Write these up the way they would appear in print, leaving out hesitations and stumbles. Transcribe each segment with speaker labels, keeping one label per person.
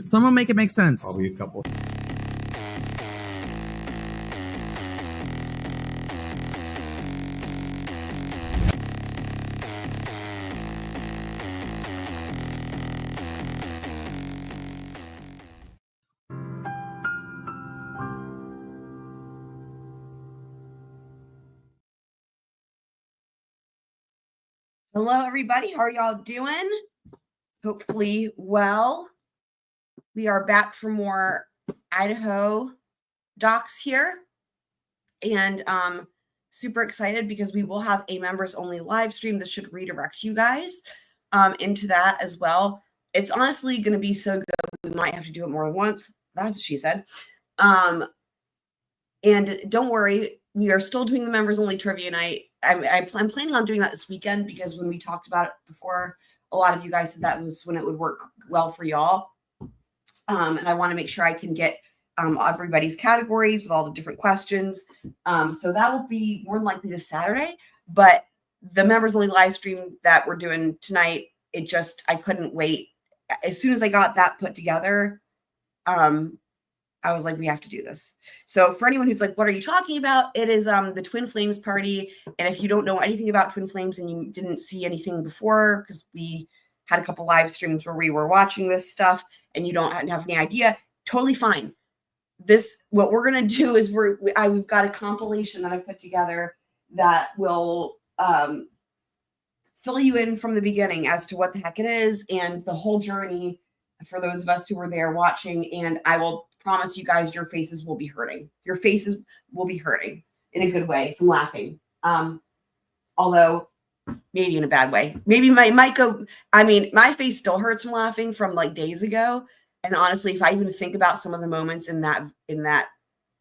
Speaker 1: Someone make it make sense.
Speaker 2: Probably a couple.
Speaker 3: Hello, everybody. How are y'all doing? Hopefully well. We are back for more Idaho docs here. And super excited because we will have a members only live stream that should redirect you guys into that as well. It's honestly going to be so good. We might have to do it more than once. That's what she said. And don't worry, we are still doing the members only trivia night. I'm planning on doing that this weekend because when we talked about it before, a lot of you guys said that was when it would work well for y'all. And I want to make sure I can get everybody's categories with all the different questions. So that will be more than likely this Saturday. But the members only live stream that we're doing tonight, I couldn't wait. As soon as I got that put together, I was like, we have to do this. So for anyone who's like, what are you talking about? It is the Twin Flames party. And if you don't know anything about Twin Flames and you didn't see anything before, because we had a couple live streams where we were watching this stuff and you don't have any idea, totally fine. What we're going to do is we've got a compilation that I put together that will fill you in from the beginning as to what the heck it is and the whole journey for those of us who were there watching. And I will promise you guys, your faces will be hurting. Your faces will be hurting in a good way from laughing. Although maybe in a bad way. Maybe might go. I mean, my face still hurts from laughing from like days ago. And honestly, if I even think about some of the moments in that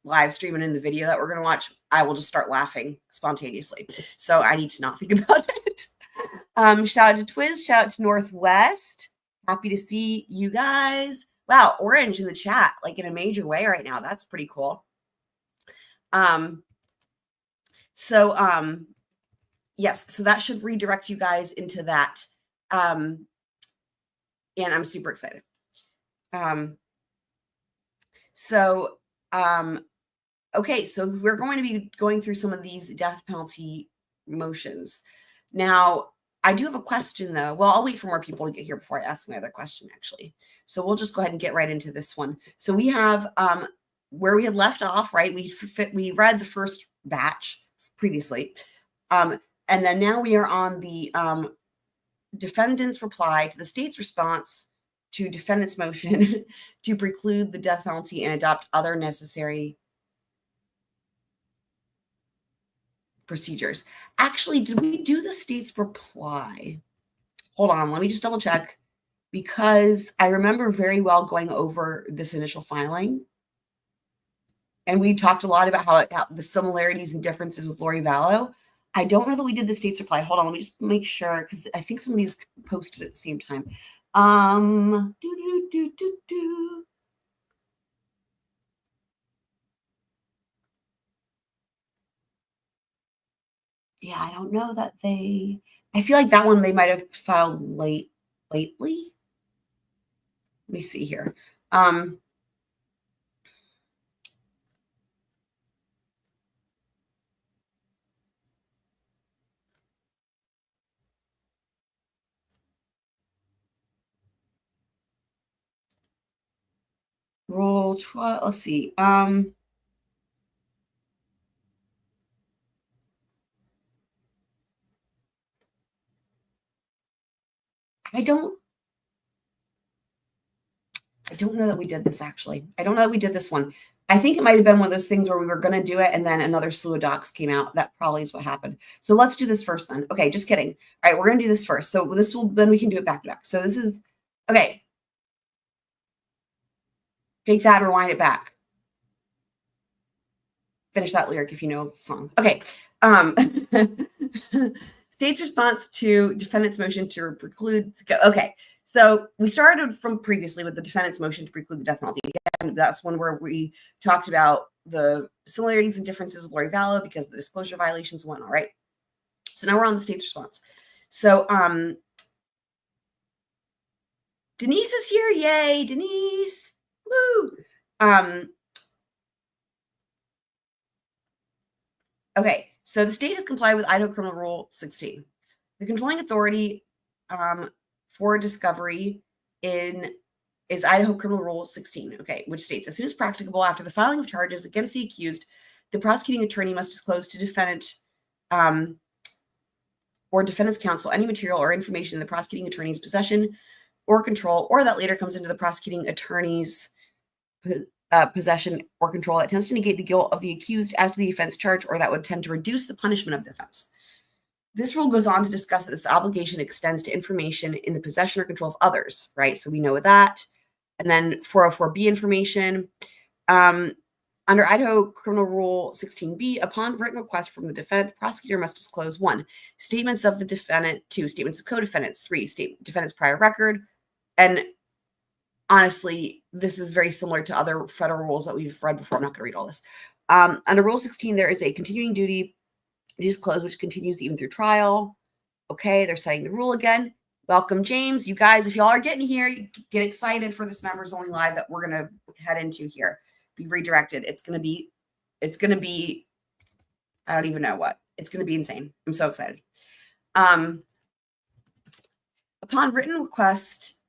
Speaker 3: live stream and in the video that we're going to watch, I will just start laughing spontaneously. So I need to not think about it. Shout out to Twiz. Shout out to Northwest. Happy to see you guys. Wow, orange in the chat, like in a major way right now. That's pretty cool. Yes, so that should redirect you guys into that. And I'm super excited. Okay, so we're going to be going through some of these death penalty motions. Now, I do have a question, though. Well, I'll wait for more people to get here before I ask my other question, actually. So we'll just go ahead and get right into this one. So we have where we had left off, right? We read the first batch previously. And then now we are on the defendant's reply to the state's response to defendant's motion to preclude the death penalty and adopt other necessary procedures. Actually, did we do the state's reply? Hold on, let me just double check, because I remember very well going over this initial filing. And we talked a lot about how the similarities and differences with Lori Vallow. I don't know that we did the state's reply. Hold on, let me just make sure, because I think some of these posted at the same time. Yeah, I don't know that I feel like that one they might have filed lately. Let me see here. Rule 12, let's see. I don't know that we did this, actually. I don't know that we did this one. I think it might have been one of those things where we were going to do it and then another slew of docs came out. That probably is what happened. So let's do this first then. Okay, just kidding. All right, we're going to do this first. So then we can do it back to back. So this is, okay. Take that, rewind it back. Finish that lyric if you know the song. Okay. State's response to defendant's motion to preclude. Okay. So we started from previously with the defendant's motion to preclude the death penalty. Again, that's one where we talked about the similarities and differences with Lori Vallow because of the disclosure violations and whatnot, right? So now we're on the state's response. So Denise is here. Yay, Denise. Woo. Okay, so the state has complied with Idaho Criminal Rule 16. The controlling authority for discovery is Idaho Criminal Rule 16, okay, which states, as soon as practicable after the filing of charges against the accused, the prosecuting attorney must disclose to defendant or defendant's counsel any material or information in the prosecuting attorney's possession or control, or that later comes into the prosecuting attorney's possession or control that tends to negate the guilt of the accused as to the offense charge, or that would tend to reduce the punishment of the offense. This rule goes on to discuss that this obligation extends to information in the possession or control of others, right? So we know that. And then 404B information. Under Idaho Criminal Rule 16B, upon written request from the defendant, the prosecutor must disclose 1, statements of the defendant, 2, statements of co-defendants, 3, defendant's prior record. And honestly, this is very similar to other federal rules that we've read before. I'm not going to read all this. Under Rule 16, there is a continuing duty to disclose, which continues even through trial. Okay, they're citing the rule again. Welcome, James. You guys, if y'all are getting here, get excited for this members only live that we're going to head into here. Be redirected. It's going to be, I don't even know what. It's going to be insane. I'm so excited. Upon written request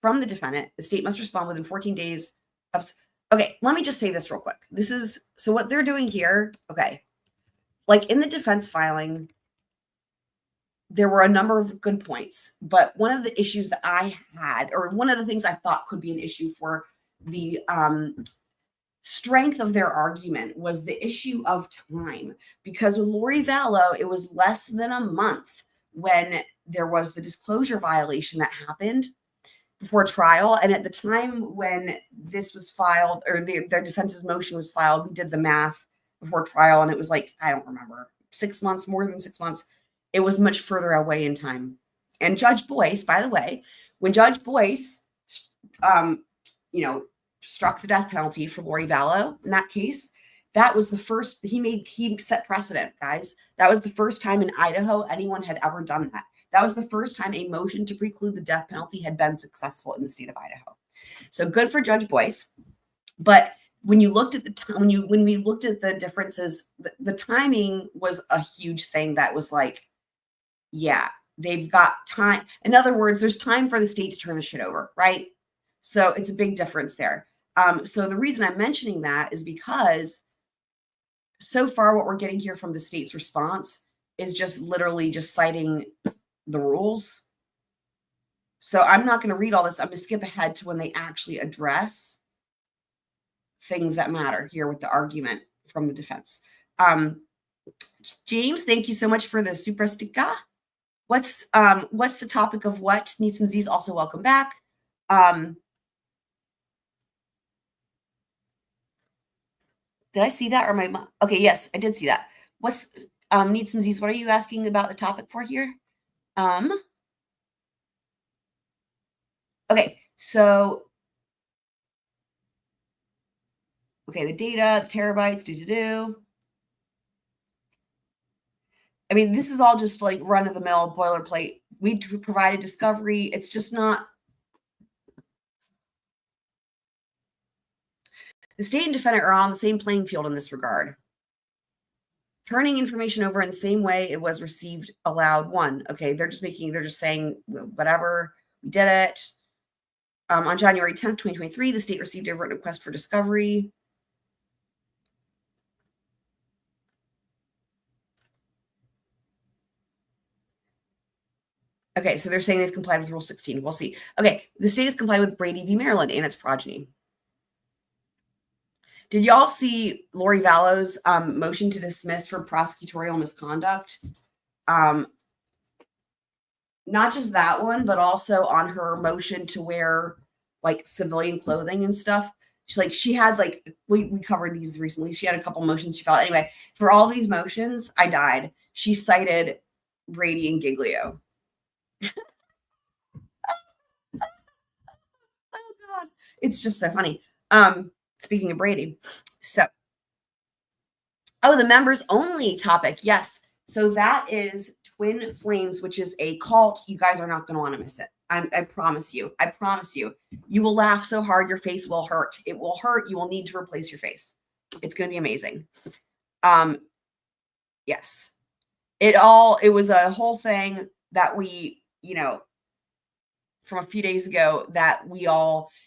Speaker 3: from the defendant, the state must respond within 14 days of, okay, let me just say this real quick. This is, so what they're doing here, okay, like in the defense filing, there were a number of good points, but one of the issues that I had, or one of the things I thought could be an issue for the strength of their argument, was the issue of time. Because with Lori Vallow, it was less than a month when there was the disclosure violation that happened before trial. And at the time when this was filed, or their defense's motion was filed, we did the math before trial, and it was like, I don't remember, 6 months, more than 6 months. It was much further away in time. And Judge Boyce, by the way, when Judge Boyce, struck the death penalty for Lori Vallow in that case, that was the first, he set precedent, guys. That was the first time in Idaho anyone had ever done that. That was the first time a motion to preclude the death penalty had been successful in the state of Idaho. So good for Judge Boyce. But when you looked at the time, when we looked at the differences, the timing was a huge thing that was like, yeah, they've got time. In other words, there's time for the state to turn the shit over, right? So it's a big difference there. So the reason I'm mentioning that is because so far what we're getting here from the state's response is just literally just citing the rules. So I'm not going to read all this. I'm going to skip ahead to when they actually address things that matter here with the argument from the defense. James, thank you so much for the Suprastica. What's the topic of what? Need some Z's, also welcome back. Did I see that, or my mom? Okay, yes, I did see that. What's need some Z's? What are you asking about the topic for here? Okay, so okay, the data, the terabytes, do. I mean, this is all just like run-of-the-mill boilerplate. We provided discovery. It's just not. The state and defendant are on the same playing field in this regard. Turning information over in the same way it was received allowed. 1. Okay, they're just saying whatever, we did it. On January 10th, 2023, the state received a written request for discovery. Okay, so they're saying they've complied with Rule 16. We'll see. Okay, the state has complied with Brady v. Maryland and its progeny. Did y'all see Lori Vallow's motion to dismiss for prosecutorial misconduct? Not just that one, but also on her motion to wear like civilian clothing and stuff. She had we covered these recently. She had a couple motions she filed. Anyway, for all these motions, I died. She cited Brady and Giglio. Oh God, it's just so funny. Speaking of Brady, so the members only topic, yes. So that is Twin Flames, which is a cult. You guys are not going to want to miss it. I promise you. I promise you. You will laugh so hard your face will hurt. It will hurt. You will need to replace your face. It's going to be amazing. Yes. It was a whole thing that we, from a few days ago that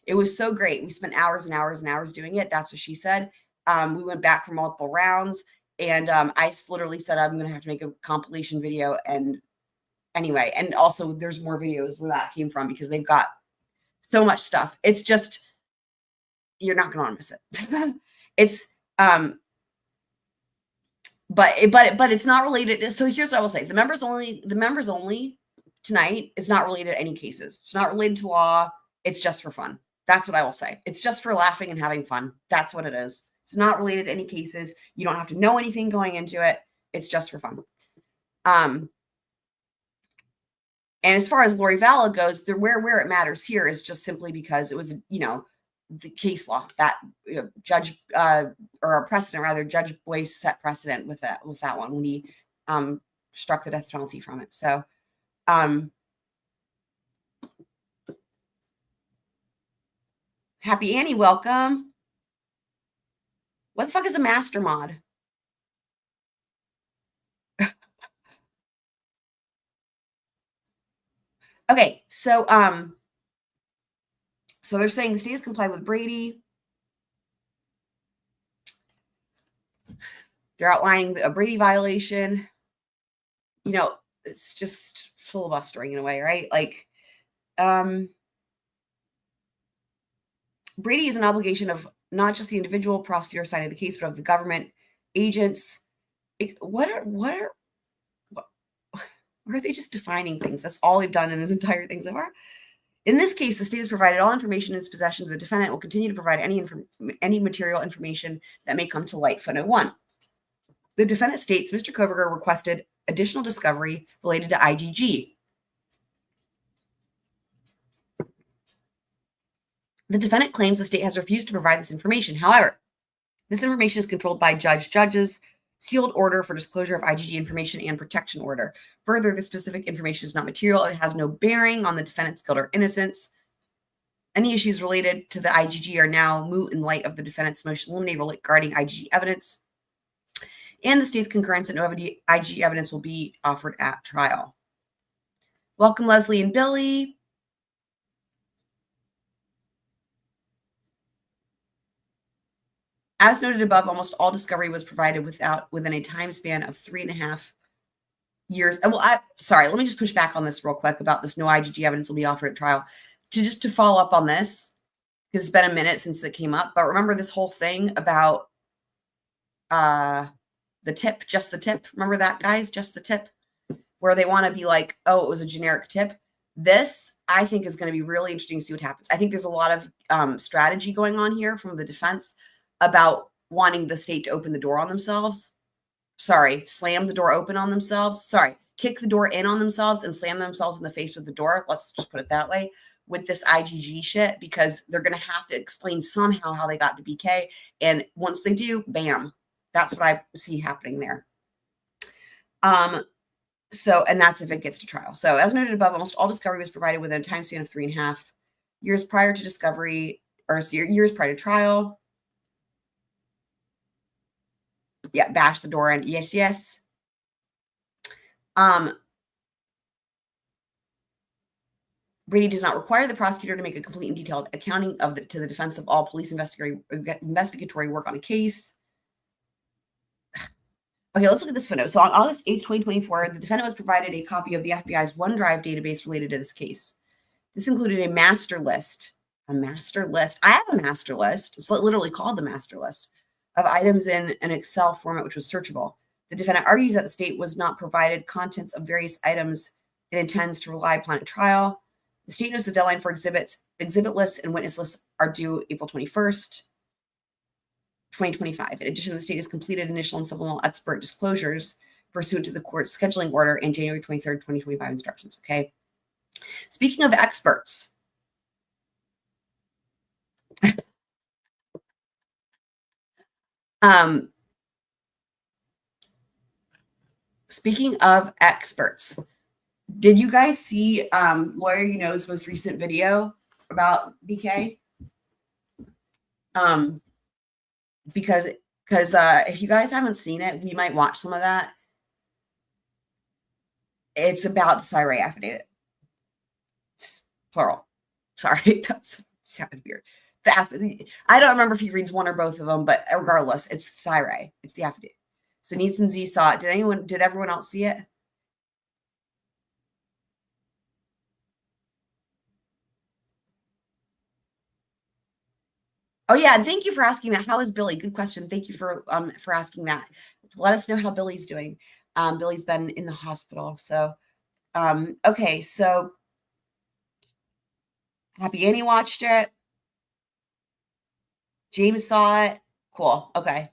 Speaker 3: it was so great. We spent hours and hours and hours doing it. That's what she said. We went back for multiple rounds, and I literally said, I'm going to have to make a compilation video. And anyway, and also there's more videos where that came from because they've got so much stuff. It's just, you're not going to want to miss it. It's, but it's not related. So here's what I will say. The members only tonight is not related to any cases. It's not related to law. It's just for fun. That's what I will say. It's just for laughing and having fun. That's what it is. It's not related to any cases. You don't have to know anything going into it. It's just for fun. And as far as Lori Vallow goes, where it matters here is just simply because it was, the case law that Judge Boyce set precedent with that one when he struck the death penalty from it. So Happy Annie, welcome. What the fuck is a master mod? Okay, so they're saying the state has complied with Brady. They're outlining a Brady violation. It's just filibustering in a way, right? Like, Brady is an obligation of not just the individual prosecutor signing the case, but of the government agents. What are they just defining things? That's all they've done in this entire thing so far. In this case, the state has provided all information in its possession to the defendant, will continue to provide any material information that may come to light. Footnote 1. The defendant states Mr. Kohberger requested additional discovery related to IGG. The defendant claims the state has refused to provide this information. However, this information is controlled by judge's sealed order for disclosure of IGG information and protection order. Further, the specific information is not material. It has no bearing on the defendant's guilt or innocence. Any issues related to the IGG are now moot in light of the defendant's motion in limine regarding IGG evidence and the state's concurrence that no IGG evidence will be offered at trial. Welcome, Leslie and Billy. As noted above, almost all discovery was provided within a time span of 3.5 years. Well, sorry, let me just push back on this real quick about this no IGG evidence will be offered at trial. To follow up on this, because it's been a minute since it came up, but remember this whole thing about the tip, just the tip. Remember that, guys? Just the tip, where they want to be like, oh, it was a generic tip. This, I think, is going to be really interesting to see what happens. I think there's a lot of strategy going on here from the defense about wanting the state to open the door on themselves. Slam the door open on themselves. Kick the door in on themselves and slam themselves in the face with the door. Let's just put it that way with this IGG shit, because they're going to have to explain somehow how they got to BK. And once they do, bam, that's what I see happening there. And that's if it gets to trial. So as noted above, almost all discovery was provided within a time span of 3.5 years prior to discovery, or years prior to trial. Yeah, bash the door in. Yes. Brady does not require the prosecutor to make a complete and detailed accounting to the defense of all police investigatory work on a case. Okay, let's look at this footnote. So on August 8th, 2024, the defendant was provided a copy of the FBI's OneDrive database related to this case. This included a master list. A master list. I have a master list. It's literally called the master list of items in an Excel format, which was searchable. The defendant argues that the state was not provided contents of various items it intends to rely upon at trial. The state knows the deadline for exhibit lists and witness lists are due April 21st, 2025. In addition, the state has completed initial and supplemental expert disclosures pursuant to the court's scheduling order and January 23rd, 2025 instructions. Okay. Speaking of experts, Did you guys see Lawyer You Know's most recent video about BK? Because if you guys haven't seen it, we might watch some of that. It's about the Syray affidavit. It's plural. Sorry, that sounded weird. I don't remember if he reads one or both of them, but regardless, it's Syray. It's the affidavit. So Needs and Z saw it. Did everyone else see it? Oh yeah, and thank you for asking that. How is Billy? Good question. Thank you for asking that. Let us know how Billy's doing. Billy's been in the hospital. So okay, so Happy Annie watched it. James saw it. Cool. Okay.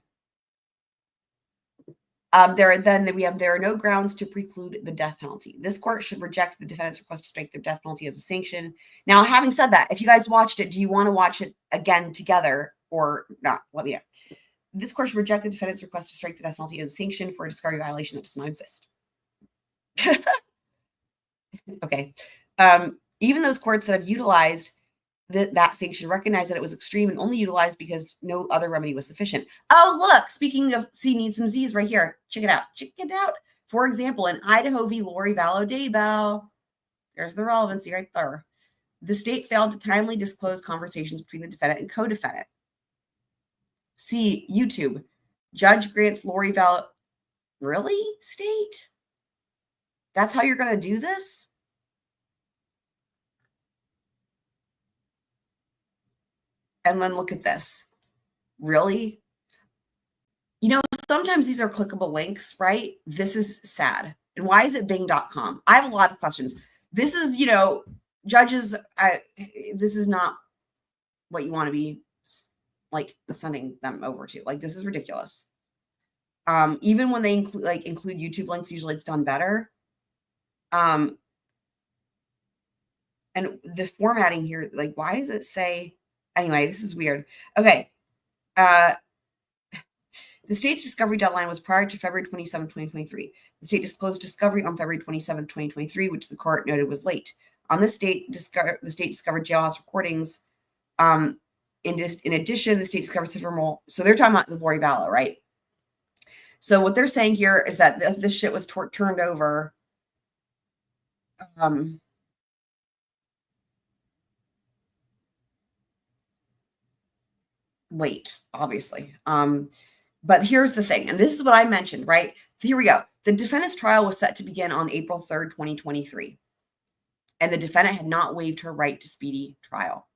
Speaker 3: There are no grounds to preclude the death penalty. This court should reject the defendant's request to strike their death penalty as a sanction. Now, having said that, if you guys watched it, do you want to watch it again together or not? Let me know. This court should reject the defendant's request to strike the death penalty as a sanction for a discovery violation that does not exist. Okay. Even those courts that have utilized that sanction recognize that it was extreme and only utilized because no other remedy was sufficient. Oh, look, speaking of Needs some Z's right here. Check it out. Check it out. For example, in Idaho v. Lori Vallow Daybell, there's the relevancy right there. The state failed to timely disclose conversations between the defendant and co-defendant. See YouTube. Judge grants Lori Vallow. Really, state? That's how you're going to do this? And then look at this. Really? You know, sometimes these are clickable links, right? This is sad. And why is it Bing.com? I have a lot of questions. This is, you know, judges, this is not what you want to be like sending them over to. Like, this is ridiculous. Even when they include YouTube links, usually it's done better. And the formatting here, like, why does it say? Anyway, this is weird. Okay. The state's discovery deadline was prior to February 27, 2023. The state disclosed discovery on February 27, 2023, which the court noted was late. On this date, the state discovered jailhouse recordings. In addition, the state discovered several. So they're talking about the Lori Vallow, right? So what they're saying here is that this shit was turned over. Late, obviously. But here's the thing, and this is what I mentioned, right? Here we go. The defendant's trial was set to begin on April 3rd, 2023. And the defendant had not waived her right to speedy trial.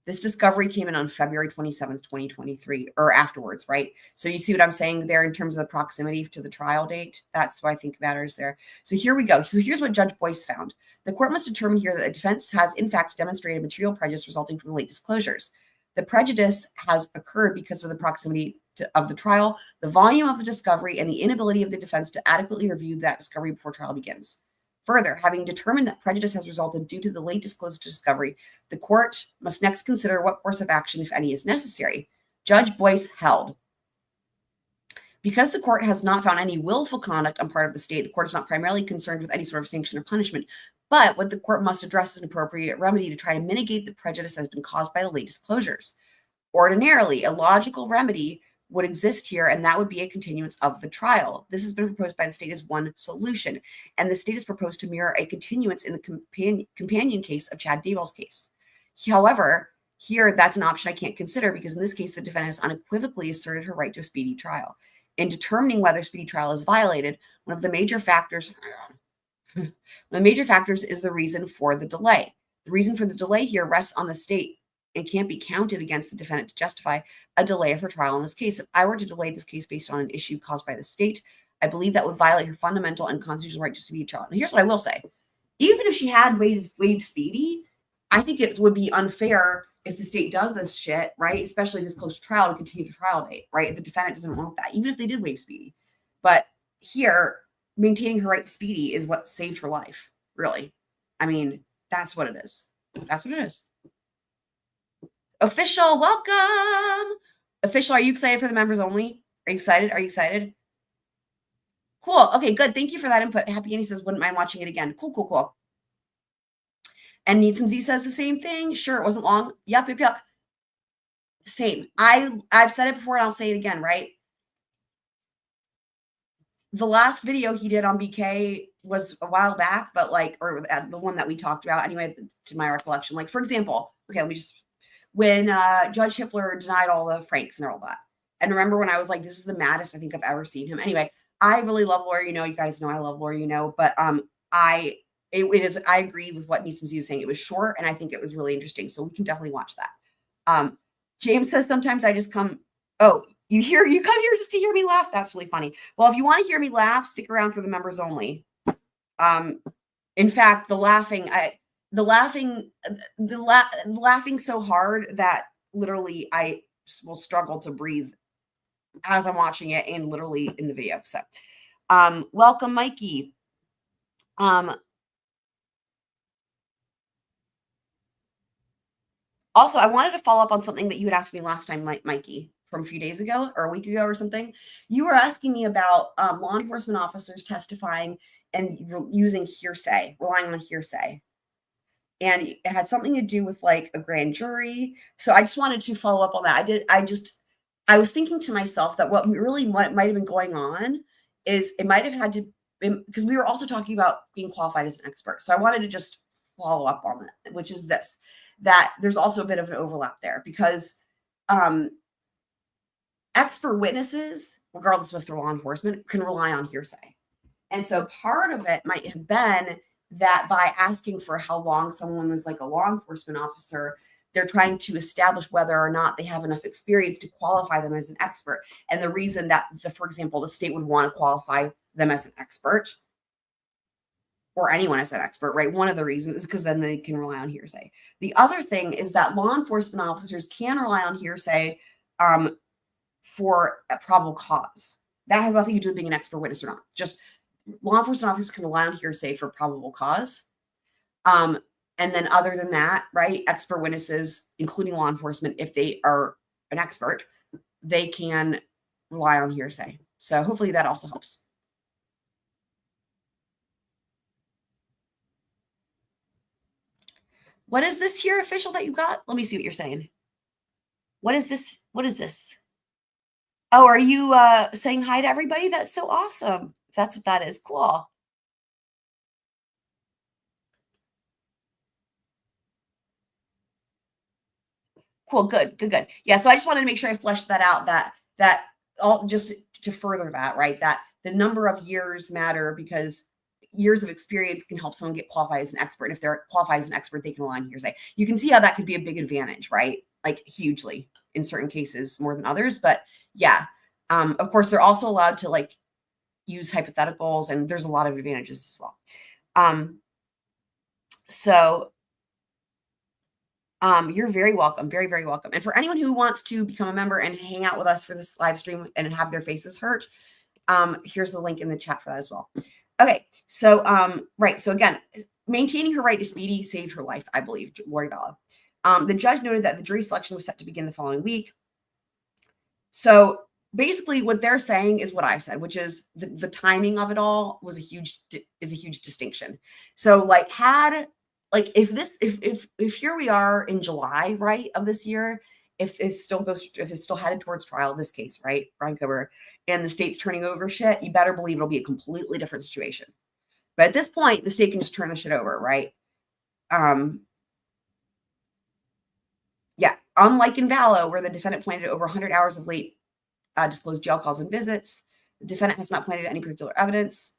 Speaker 3: This discovery came in on February 27th, 2023, or afterwards, right? So you see what I'm saying there in terms of the proximity to the trial date? That's what I think matters there. So here we go. So here's what Judge Boyce found. The court must determine here that the defense has, in fact, demonstrated material prejudice resulting from the late disclosures. The prejudice has occurred because of the proximity of the trial, the volume of the discovery, and the inability of the defense to adequately review that discovery before trial begins. Further, having determined that prejudice has resulted due to the late disclosed discovery, the court must next consider what course of action, if any, is necessary. Judge Boyce held. Because the court has not found any willful conduct on part of the state, the court is not primarily concerned with any sort of sanction or punishment, but what the court must address is an appropriate remedy to try to mitigate the prejudice that has been caused by the late disclosures. Ordinarily, a logical remedy would exist here, and that would be a continuance of the trial. This has been proposed by the state as one solution, and the state has proposed to mirror a continuance in the companion case of Chad Daybell's case. However, here, that's an option I can't consider because in this case, the defendant has unequivocally asserted her right to a speedy trial. In determining whether speedy trial is violated, one of the major factors is the reason for the delay. The reason for the delay here rests on the state and can't be counted against the defendant to justify a delay of her trial in this case. If I were to delay this case based on an issue caused by the state, I believe that would violate her fundamental and constitutional right to speedy trial. And here's what I will say. Even if she had waived speedy, I think it would be unfair if the state does this shit, right? Especially this close to trial to continue the trial date, right? If the defendant doesn't want that, even if they did waive speedy. But here, maintaining her right to speedy is what saved her life, really. I mean, that's what it is. That's what it is. Official, welcome. Official, are you excited for the members only? Are you excited? Are you excited? Cool. Okay, good. Thank you for that input. Happy Annie says, wouldn't mind watching it again. Cool, cool, cool. And Need Some Z says the same thing. Sure, it wasn't long. Yep. Same. I've said it before and I'll say it again, right? The last video he did on BK was a while back, but like, or the one that we talked about anyway, to my recollection. Like, for example, okay, let me just, when Judge Hippler denied all the Franks and all that. And remember when I was like, this is the maddest I think I've ever seen him. Anyway, I really love Lawyer, you guys know I love Lawyer, but I agree with what Neeson Z is saying. It was short and I think it was really interesting. So we can definitely watch that. James says sometimes I just come, oh, you come here just to hear me laugh. That's really funny. Well, if you want to hear me laugh, stick around for the members only. In fact, the laughing so hard that literally I will struggle to breathe as I'm watching it and literally in the video. So, welcome, Mikey. Also, I wanted to follow up on something that you had asked me last time, Mikey, from a few days ago or a week ago or something. You were asking me about law enforcement officers testifying and using hearsay, relying on hearsay. And it had something to do with like a grand jury. So I just wanted to follow up on that. I was thinking to myself that what really might have been going on is it might have had to, because we were also talking about being qualified as an expert. So I wanted to just follow up on that, which is this, that there's also a bit of an overlap there because expert witnesses, regardless of if they're law enforcement, can rely on hearsay. And so part of it might have been that by asking for how long someone was like a law enforcement officer, they're trying to establish whether or not they have enough experience to qualify them as an expert. And the reason that, for example, the state would want to qualify them as an expert or anyone as an expert, right? One of the reasons is because then they can rely on hearsay. The other thing is that law enforcement officers can rely on hearsay for a probable cause. That has nothing to do with being an expert witness or not. Just law enforcement officers can rely on hearsay for probable cause. And then other than that, right, expert witnesses, including law enforcement, if they are an expert, they can rely on hearsay. So hopefully that also helps. What is this here, official, that you got? Let me see what you're saying. What is this? What is this? Oh, are you saying hi to everybody? That's so awesome. If that's what that is. Cool. Cool. Good. Yeah. So I just wanted to make sure I fleshed that out, that all just to further that, right? That the number of years matter because years of experience can help someone get qualified as an expert. And if they're qualified as an expert, they can rely on hearsay. You can see how that could be a big advantage, right? Like hugely in certain cases more than others. But yeah, of course, they're also allowed to like use hypotheticals and there's a lot of advantages as well. You're very welcome. Very, very welcome. And for anyone who wants to become a member and hang out with us for this live stream and have their faces hurt, here's the link in the chat for that as well. Okay. So, right. So again, maintaining her right to speedy saved her life, I believe, Lori Vallow. The judge noted that the jury selection was set to begin the following week. So basically what they're saying is what I said, which is the timing of it all was a huge distinction. So like if here we are in July, right, of this year, if it's still headed towards trial, this case, right, Bryan Kohberger, and the state's turning over shit, you better believe it'll be a completely different situation. But at this point, the state can just turn the shit over, right? Yeah, unlike in Vallow, where the defendant pointed to over 100 hours of late disclosed jail calls and visits, the defendant has not pointed to any particular evidence.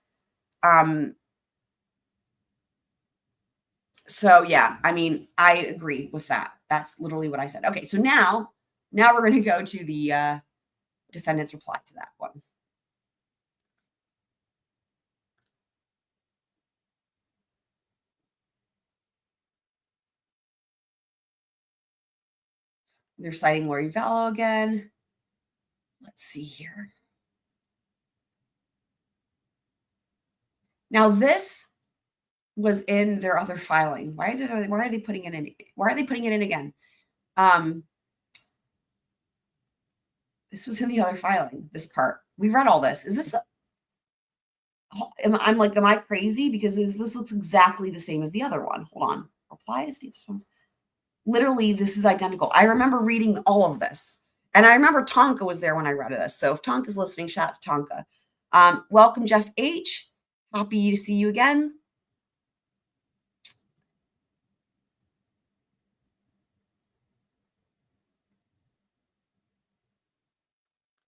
Speaker 3: So yeah, I mean, I agree with that. That's literally what I said. Okay, so now we're going to go to the defendant's reply to that one. They're citing Lori Vallow again. Let's see here. Now this was in their other filing. Why are they putting it in? Why are they putting it in again? This was in the other filing, this part. We read all this. Is this I'm like, am I crazy? Because this looks exactly the same as the other one. Hold on. Reply to state's response. Literally, this is identical. I remember reading all of this. And I remember Tonka was there when I read this. So if Tonka's listening, shout out to Tonka. Welcome, Jeff H. Happy to see you again.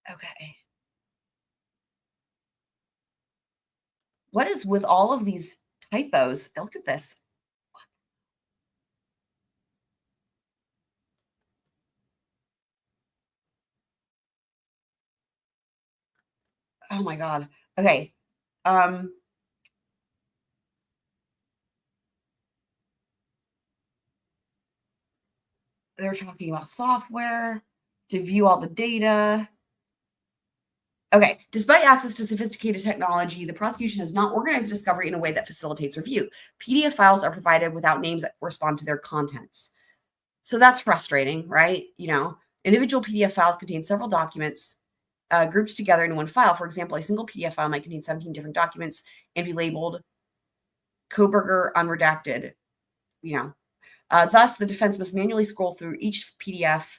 Speaker 3: Okay. What is with all of these typos? Look at this. Oh my God. Okay. They're talking about software to view all the data. Okay. Despite access to sophisticated technology, the prosecution has not organized discovery in a way that facilitates review. PDF files are provided without names that correspond to their contents. So that's frustrating, right? Individual PDF files contain several documents grouped together in one file. For example, a single PDF file might contain 17 different documents and be labeled Kohberger unredacted. Thus, the defense must manually scroll through each PDF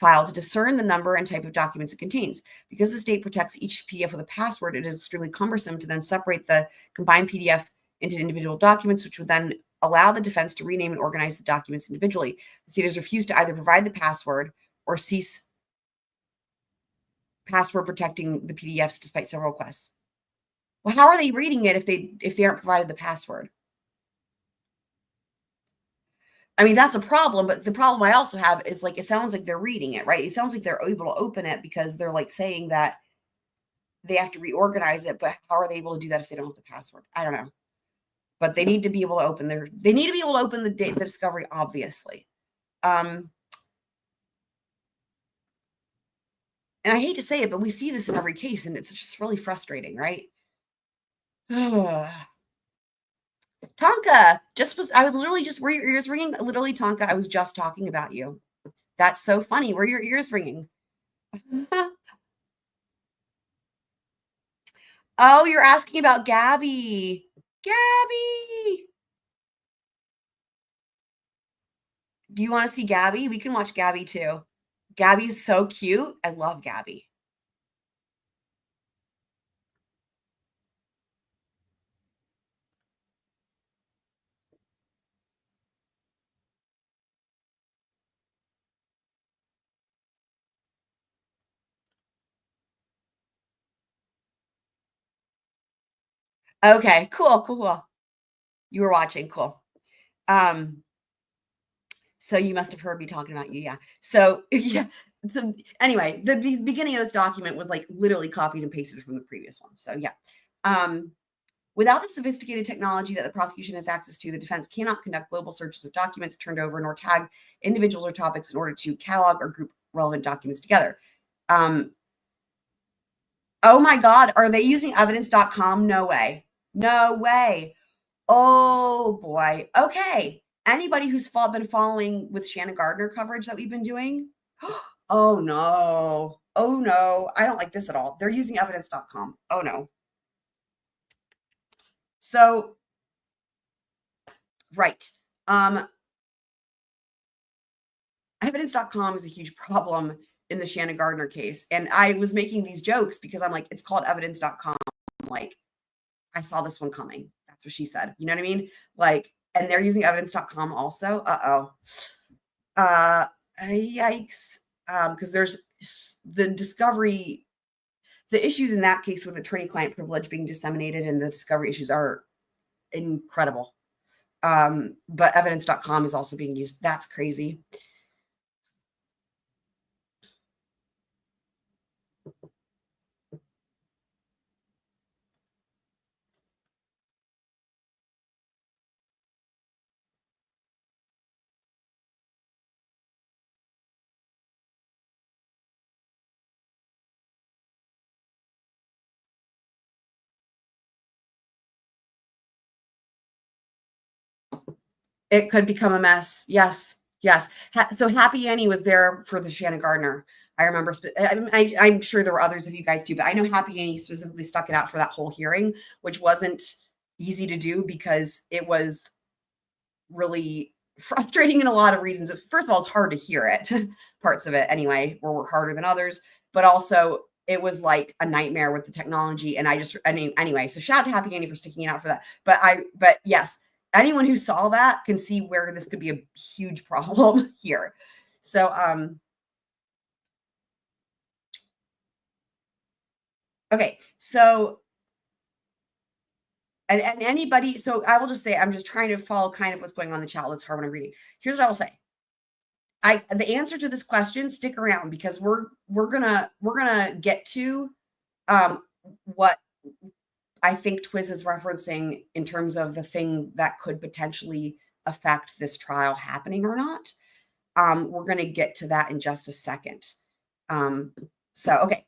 Speaker 3: file to discern the number and type of documents it contains. Because the state protects each PDF with a password, it is extremely cumbersome to then separate the combined PDF into individual documents, which would then allow the defense to rename and organize the documents individually. The state has refused to either provide the password or cease password protecting the PDFs despite several requests. Well, how are they reading it if they aren't provided the password? I mean, that's a problem, but the problem I also have is like, it sounds like they're reading it, right? It sounds like they're able to open it because they're like saying that they have to reorganize it, but how are they able to do that if they don't have the password? I don't know. But they need to be able to open the discovery, obviously. And I hate to say it, but we see this in every case, and it's just really frustrating, right? Tonka, were your ears ringing? Literally, Tonka, I was just talking about you. That's so funny. Were your ears ringing? Oh, you're asking about Gabby. Gabby. Do you want to see Gabby? We can watch Gabby too. Gabby's so cute. I love Gabby. Okay, cool. You were watching. Cool. So you must have heard me talking about you. Yeah. So yeah. So anyway, the beginning of this document was like literally copied and pasted from the previous one. So yeah. Without the sophisticated technology that the prosecution has access to, the defense cannot conduct global searches of documents turned over nor tag individuals or topics in order to catalog or group relevant documents together. Oh my God, are they using evidence.com? No way. No way. Oh boy. Okay. Anybody who's been following with Shannon Gardner coverage that we've been doing? Oh no. Oh no. I don't like this at all. They're using evidence.com. Oh no. So, right. Evidence.com is a huge problem in the Shannon Gardner case. And I was making these jokes because I'm like, it's called evidence.com. Like, I saw this one coming. That's what she said. You know what I mean? Like, and they're using evidence.com also. Yikes. Because there's the discovery, the issues in that case with attorney-client privilege being disseminated and the discovery issues are incredible. But evidence.com is also being used. That's crazy. It could become a mess. Yes. Yes. So Happy Annie was there for the Shannon Gardner. I remember, I'm sure there were others of you guys too, but I know Happy Annie specifically stuck it out for that whole hearing, which wasn't easy to do because it was really frustrating in a lot of reasons. First of all, it's hard to hear it. Parts of it anyway were harder than others, but also it was like a nightmare with the technology. And anyway, so shout out to Happy Annie for sticking it out for that. But yes, anyone who saw that can see where this could be a huge problem here. So, okay. So, and anybody, so I will just say, I'm just trying to follow kind of what's going on in the chat. It's hard when I'm reading. Here's what I will say. The answer to this question, stick around because we're gonna get to what I think Twiz is referencing in terms of the thing that could potentially affect this trial happening or not. We're gonna get to that in just a second. So okay.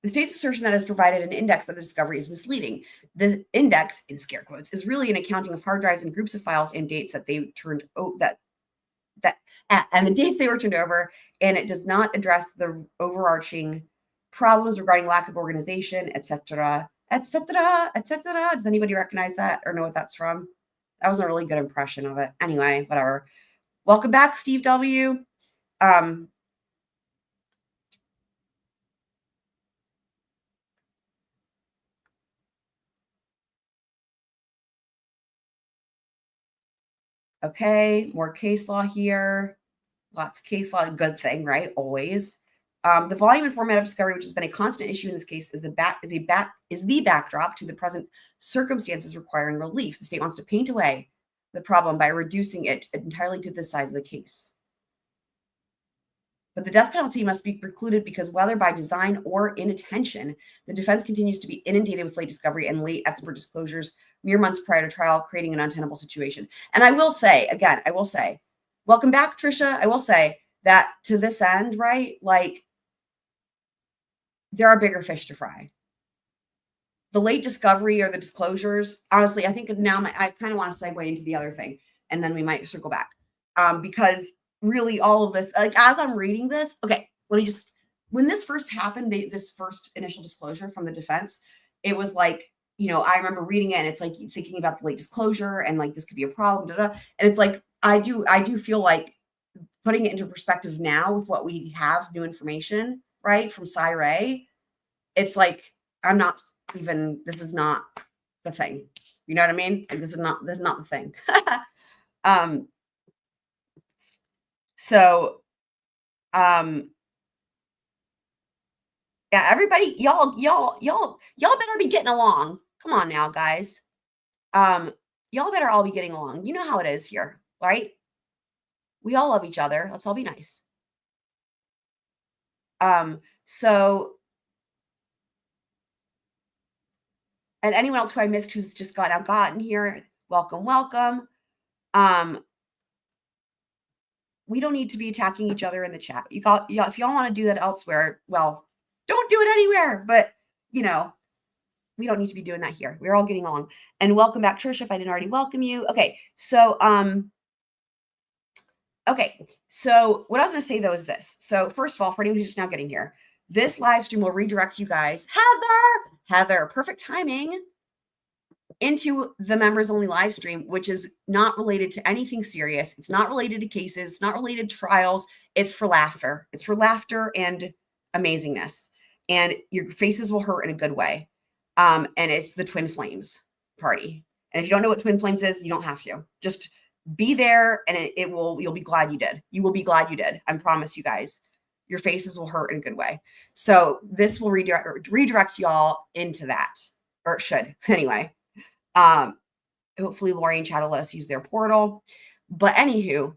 Speaker 3: The state's assertion that has provided an index of the discovery is misleading. The index, in scare quotes, is really an accounting of hard drives and groups of files and dates that they turned and the dates they were turned over, and it does not address the overarching problems regarding lack of organization, etc., etc., etc. Does anybody recognize that or know what that's from? That was a really good impression of it. Anyway, whatever. Welcome back, Steve W. Okay, more case law here. Lots of case law, good thing, right? Always. The volume and format of discovery, which has been a constant issue in this case, is the backdrop to the present circumstances requiring relief. The state wants to paint away the problem by reducing it entirely to the size of the case. But the death penalty must be precluded because whether by design or inattention, the defense continues to be inundated with late discovery and late expert disclosures mere months prior to trial, creating an untenable situation. And I will say, again, welcome back, Trisha. I will say that to this end, right? Like, there are bigger fish to fry. The late discovery or the disclosures, honestly, I think now I kind of want to segue into the other thing, and then we might circle back. Because really all of this, like as I'm reading this, okay, when this first happened, this first initial disclosure from the defense, it was like, I remember reading it and it's like thinking about the late disclosure and like this could be a problem, and it's like, I do feel like putting it into perspective now with what we have, new information, right, from Cy-Ray, it's like, this is not the thing. You know what I mean? Like, this is not the thing. Yeah, everybody, y'all better be getting along. Come on now, guys. Y'all better all be getting along. You know how it is here, right? We all love each other. Let's all be nice. So, and anyone else who I missed who's just gotten here, welcome. We don't need to be attacking each other in the chat. If y'all want to do that elsewhere, well, don't do it anywhere. But, we don't need to be doing that here. We're all getting along. And welcome back, Trisha, if I didn't already welcome you. Okay. So, what I was going to say, though, is this. So, first of all, for anyone who's just now getting here, this live stream will redirect you guys. Heather, perfect timing, into the members only live stream, which is not related to anything serious. It's not related to cases. It's not related to trials. It's for laughter. It's for laughter and amazingness. And your faces will hurt in a good way. And it's the Twin Flames party. And if you don't know what Twin Flames is, you don't have to. Just be there and you'll be glad you did. You will be glad you did. I promise you guys. Your faces will hurt in a good way. So this will redirect y'all into that. Or it should. Anyway. Hopefully Lori and Chad will let us use their portal. But anywho,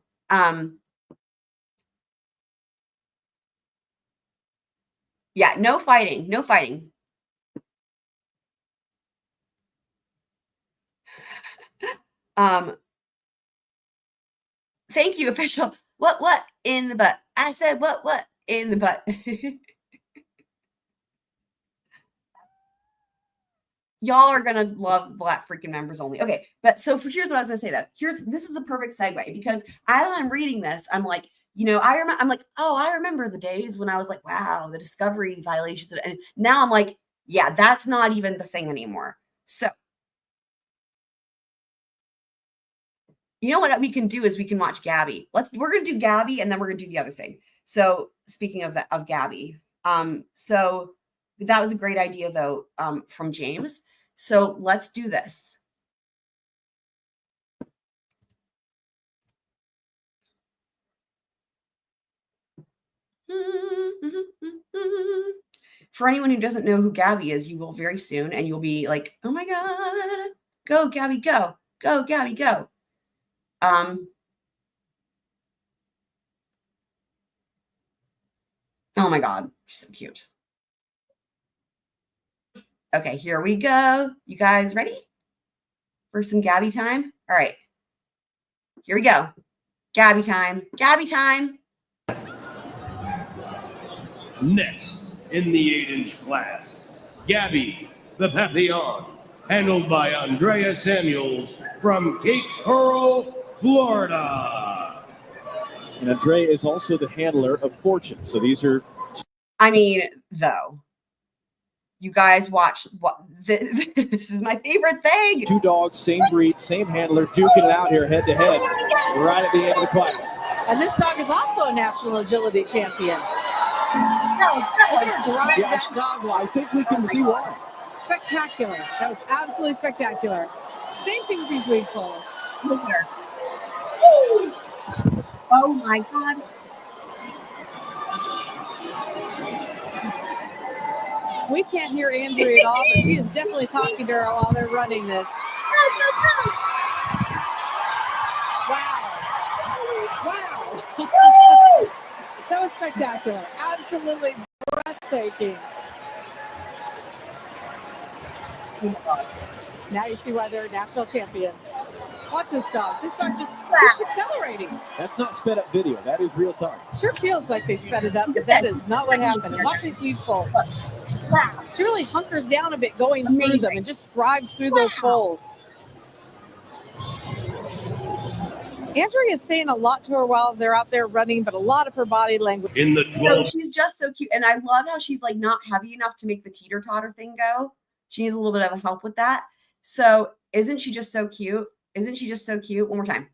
Speaker 3: yeah, no fighting. Thank you, official. What in the butt? I said what in the butt? y'all are gonna love Black freaking members only. Okay, but so here's what I was gonna say though. This is the perfect segue, because as I'm reading this, I'm like, I'm like, oh, I remember the days when I was like, wow, the discovery violations, and now I'm like, yeah, that's not even the thing anymore. So you know what we can do is we can watch GABBY. We're gonna do GABBY, and then we're gonna do the other thing. So speaking of GABBY, so that was a great idea though, from James. So let's do this. For anyone who doesn't know who GABBY is, you will very soon, and you'll be like, oh my God, go GABBY, go, go GABBY, go. Oh my God, she's so cute. Okay, here we go. You guys ready for some GABBY time? All right, here we go. GABBY time, GABBY time.
Speaker 1: Next, in the 8-inch class, GABBY, the Papillon, handled by Andrea Samuels from Cape Coral, Florida.
Speaker 2: And Andrea is also the handler of Fortune. So these are...
Speaker 3: I mean, though, you guys watch this is my favorite thing.
Speaker 2: 2 dogs, same breed, same handler, duking it out here head to head right at the end of the class.
Speaker 4: And this dog is also a national agility champion. That dog
Speaker 2: I think we can see why.
Speaker 4: Spectacular. That was absolutely spectacular. Same thing with these weed poles.
Speaker 3: Oh my God.
Speaker 4: We can't hear Andrea at all, but she is definitely talking to her while they're running this. Wow. Wow. That was spectacular. Absolutely breathtaking. Now you see why they're national champions. Watch this dog. This dog just keeps accelerating.
Speaker 2: That's not sped up video. That is real time.
Speaker 4: Sure feels like they sped it up, but that is not what happened. And watch these weed poles. She really hunkers down a bit going through them and just drives through those poles. Andrea is saying a lot to her while they're out there running, but a lot of her body language.
Speaker 1: In the 12th,
Speaker 3: she's just so cute. And I love how she's like not heavy enough to make the teeter-totter thing go. She needs a little bit of help with that. So isn't she just so cute? Isn't she just so cute? One more time.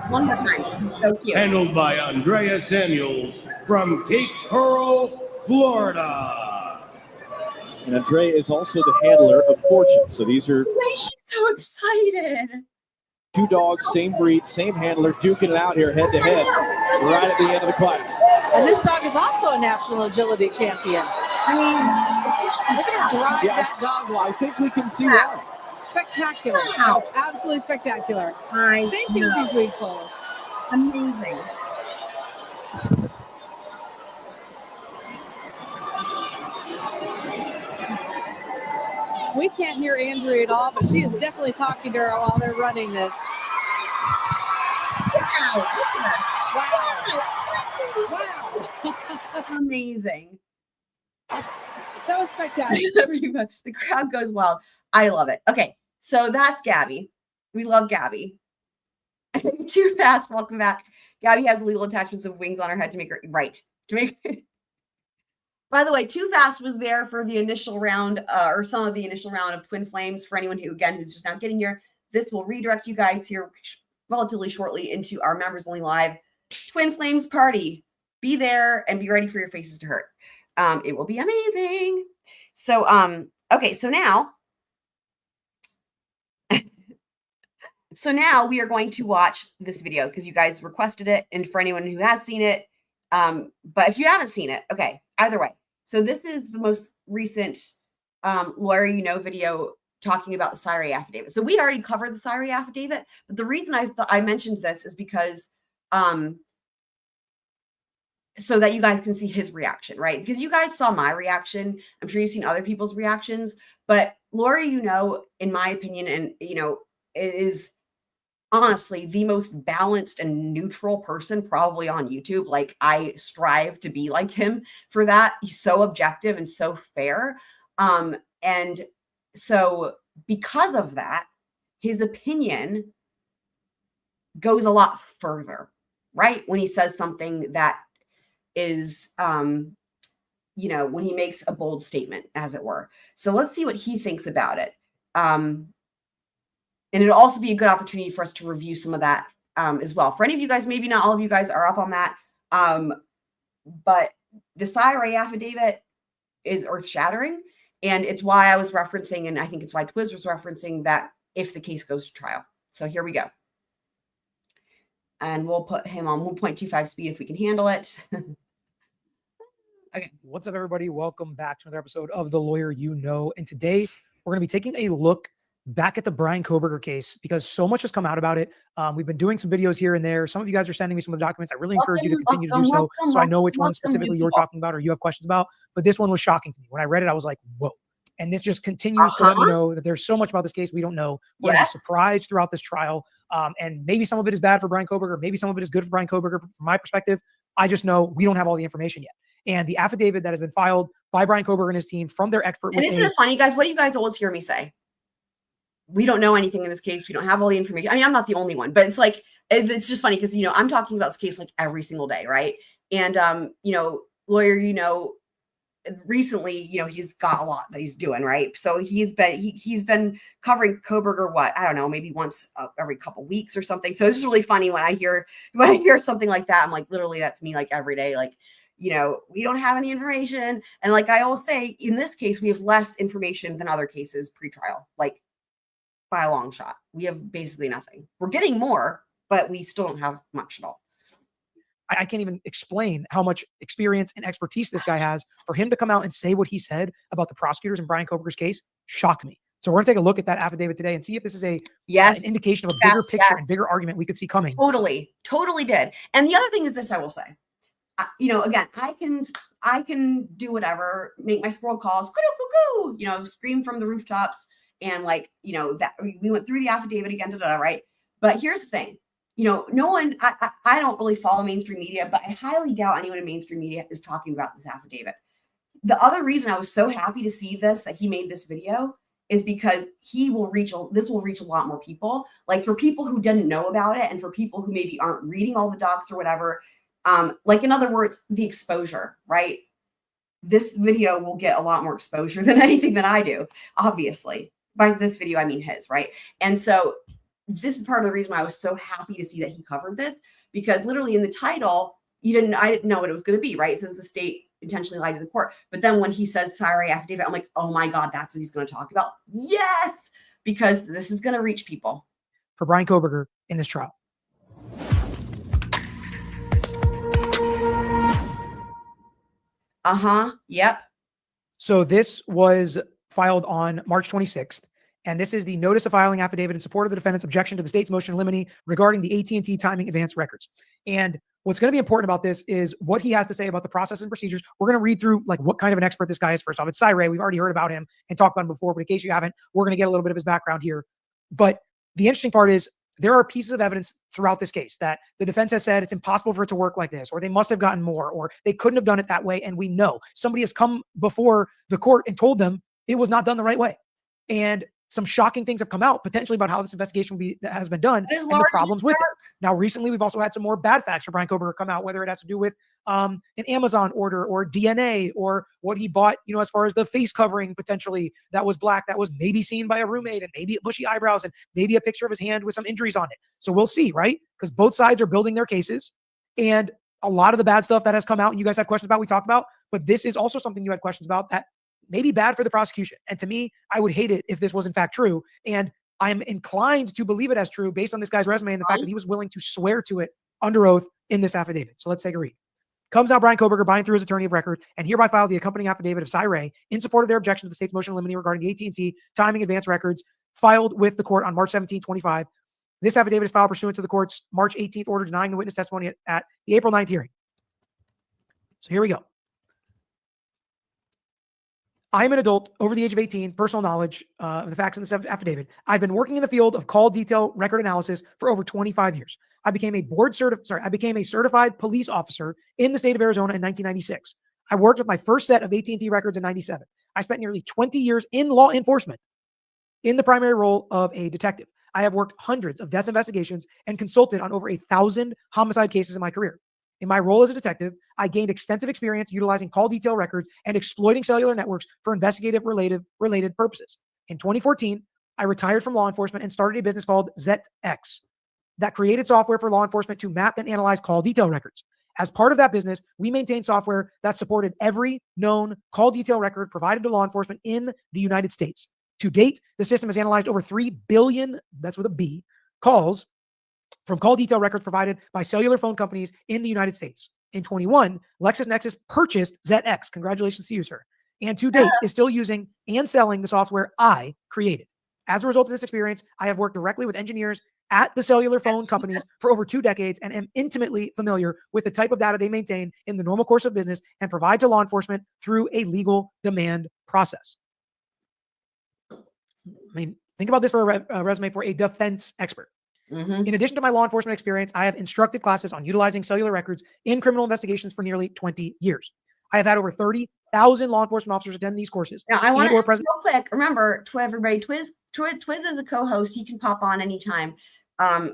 Speaker 3: One more time. She's so cute.
Speaker 1: handled by Andrea Samuels from Cape Coral, Florida.
Speaker 2: And Andrea is also the handler of Fortune. So these are...
Speaker 3: She's so excited.
Speaker 2: 2 dogs, same breed, same handler, duking it out here head to head right at the end of the class.
Speaker 4: And this dog is also a national agility champion.
Speaker 3: I mean,
Speaker 4: look at her drive that dog
Speaker 2: I
Speaker 4: walk.
Speaker 2: think we can see why.
Speaker 4: Spectacular. That was absolutely spectacular. Same thing with these weed poles.
Speaker 3: Amazing.
Speaker 4: We can't hear Andrea at all, but she is definitely talking to her while they're running this. Wow. Wow.
Speaker 3: Amazing.
Speaker 4: That was spectacular.
Speaker 3: The crowd goes wild. I love it. Okay, so that's GABBY. We love GABBY. Too fast. Welcome back. GABBY has legal attachments of wings on her head to make her right. By the way, Too Fast was there for the initial round, or some of the initial round of Twin Flames. For anyone who, again, who's just now getting here, this will redirect you guys here relatively shortly into our members only live Twin Flames party. Be there and be ready for your faces to hurt. It will be amazing. So, okay, so now, we are going to watch this video because you guys requested it, and for anyone who has seen it, but if you haven't seen it, okay, either way. So this is the most recent lawyer video talking about the Syrie affidavit. So we already covered the Syrie affidavit, but the reason I mentioned this is because so that you guys can see his reaction, right? Because you guys saw my reaction. I'm sure you've seen other people's reactions, but Lori, in my opinion, and is honestly the most balanced and neutral person probably on YouTube. Like, I strive to be like him for that. He's so objective and so fair. And So because of that, his opinion goes a lot further, right? When he says something that is, when he makes a bold statement, as it were. So let's see what he thinks about it. And it'll also be a good opportunity for us to review some of that as well. For any of you guys, maybe not all of you guys are up on that. But the CyRA affidavit is earth-shattering. And it's why I was referencing, and I think it's why Twiz was referencing that if the case goes to trial. So here we go. And we'll put him on 1.25 speed if we can handle it.
Speaker 5: Okay. What's up, everybody? Welcome back to another episode of The Lawyer You Know. And today we're going to be taking a look back at the Bryan Kohberger case because so much has come out about it. We've been doing some videos here and there. Some of you guys are sending me some of the documents. I really encourage you to continue to do so. So I know which one specifically you're talking about or you have questions about. But this one was shocking to me. When I read it, I was like, whoa. And this just continues to let me know that there's so much about this case we don't know. We're going to be surprised throughout this trial. And maybe some of it is bad for Bryan Kohberger. Maybe some of it is good for Bryan Kohberger. From my perspective, I just know we don't have all the information yet. And the affidavit that has been filed by Bryan Kohberger and his team from their expert.
Speaker 3: And isn't it funny, guys? What do you guys always hear me say? We don't know anything in this case. We don't have all the information. I mean, I'm not the only one, but it's like, it's just funny because, I'm talking about this case like every single day, right? And, Lawyer, recently, he's got a lot that he's doing, right? So he's been covering Kohberger, I don't know, maybe once every couple weeks or something. So it's just really funny when I hear something like that. I'm like, literally, that's me like every day, like, we don't have any information. And like I always say, in this case, we have less information than other cases pre-trial, like by a long shot. We have basically nothing. We're getting more, but we still don't have much at all.
Speaker 5: I can't even explain how much experience and expertise this guy has. For him to come out and say what he said about the prosecutors in Bryan Kohberger's case shocked me. So we're going to take a look at that affidavit today and see if this is an indication of a bigger picture and bigger argument we could see coming.
Speaker 3: Totally did. And the other thing is this, I will say, again, I can do whatever, make my squirrel calls, scream from the rooftops. And like, that we went through the affidavit again, right? But here's the thing, no one, I don't really follow mainstream media, but I highly doubt anyone in mainstream media is talking about this affidavit. The other reason I was so happy to see that he made this video is because this will reach a lot more people. Like for people who didn't know about it and for people who maybe aren't reading all the docs or whatever, like in other words, the exposure, right? This video will get a lot more exposure than anything that I do, obviously. By this video, I mean his, right? And so this is part of the reason why I was so happy to see that he covered this, because literally in the title, I didn't know what it was going to be, right? It says the state intentionally lied to the court. But then when he says CyRA affidavit, I'm like, oh my God, that's what he's going to talk about. Yes, because this is going to reach people.
Speaker 5: For Bryan Kohberger in this trial.
Speaker 3: Yep.
Speaker 5: So this was filed on March 26th. And this is the notice of filing affidavit in support of the defendant's objection to the state's motion in limine regarding the AT&T timing advance records. And what's going to be important about this is what he has to say about the process and procedures. We're going to read through like what kind of an expert this guy is. First off, it's CyRA. We've already heard about him and talked about him before, but in case you haven't, we're going to get a little bit of his background here. But the interesting part is there are pieces of evidence throughout this case that the defense has said it's impossible for it to work like this, or they must have gotten more, or they couldn't have done it that way. And we know somebody has come before the court and told them it was not done the right way. And some shocking things have come out potentially about how this investigation has been done and the problems with it. Now, recently, we've also had some more bad facts for Bryan Kohberger come out, whether it has to do with an Amazon order or DNA or what he bought, as far as the face covering potentially that was black, that was maybe seen by a roommate and maybe bushy eyebrows and maybe a picture of his hand with some injuries on it. So we'll see, right? Because both sides are building their cases and a lot of the bad stuff that has come out and you guys had questions about, we talked about, but this is also something you had questions about that may be bad for the prosecution. And to me, I would hate it if this was in fact true. And I'm inclined to believe it as true based on this guy's resume and the fact that he was willing to swear to it under oath in this affidavit. So let's take a read. Comes out Bryan Kohberger, buying through his attorney of record, and hereby filed the accompanying affidavit of CyRA in support of their objection to the state's motion in limine regarding the AT&T timing advance records filed with the court on March 17, 25. This affidavit is filed pursuant to the court's March 18th order denying the witness testimony at the April 9th hearing. So here we go. I am an adult over the age of 18, personal knowledge of the facts in this affidavit. I've been working in the field of call detail record analysis for over 25 years. I became a certified police officer in the state of Arizona in 1996. I worked with my first set of AT&T records in 97. I spent nearly 20 years in law enforcement. in the primary role of a detective. I have worked hundreds of death investigations and consulted on over 1,000 homicide cases in my career. In my role as a detective, I gained extensive experience utilizing call detail records and exploiting cellular networks for investigative related purposes. In 2014, I retired from law enforcement and started a business called ZX that created software for law enforcement to map and analyze call detail records. As part of that business, we maintained software that supported every known call detail record provided to law enforcement in the United States. To date, the system has analyzed over 3 billion, that's with a B, calls from call detail records provided by cellular phone companies in the United States. In 21, LexisNexis purchased ZX. Congratulations to you, sir. And to date is still using and selling the software I created. As a result of this experience, I have worked directly with engineers at the cellular phone companies for over 2 decades and am intimately familiar with the type of data they maintain in the normal course of business and provide to law enforcement through a legal demand process. I mean, think about this for a resume for a defense expert. In addition to my law enforcement experience, I have instructed classes on utilizing cellular records in criminal investigations for nearly 20 years. I have had over 30,000 law enforcement officers attend these courses.
Speaker 3: Now, I want to real quick. Remember, to everybody, Twiz is a co-host. He can pop on anytime. And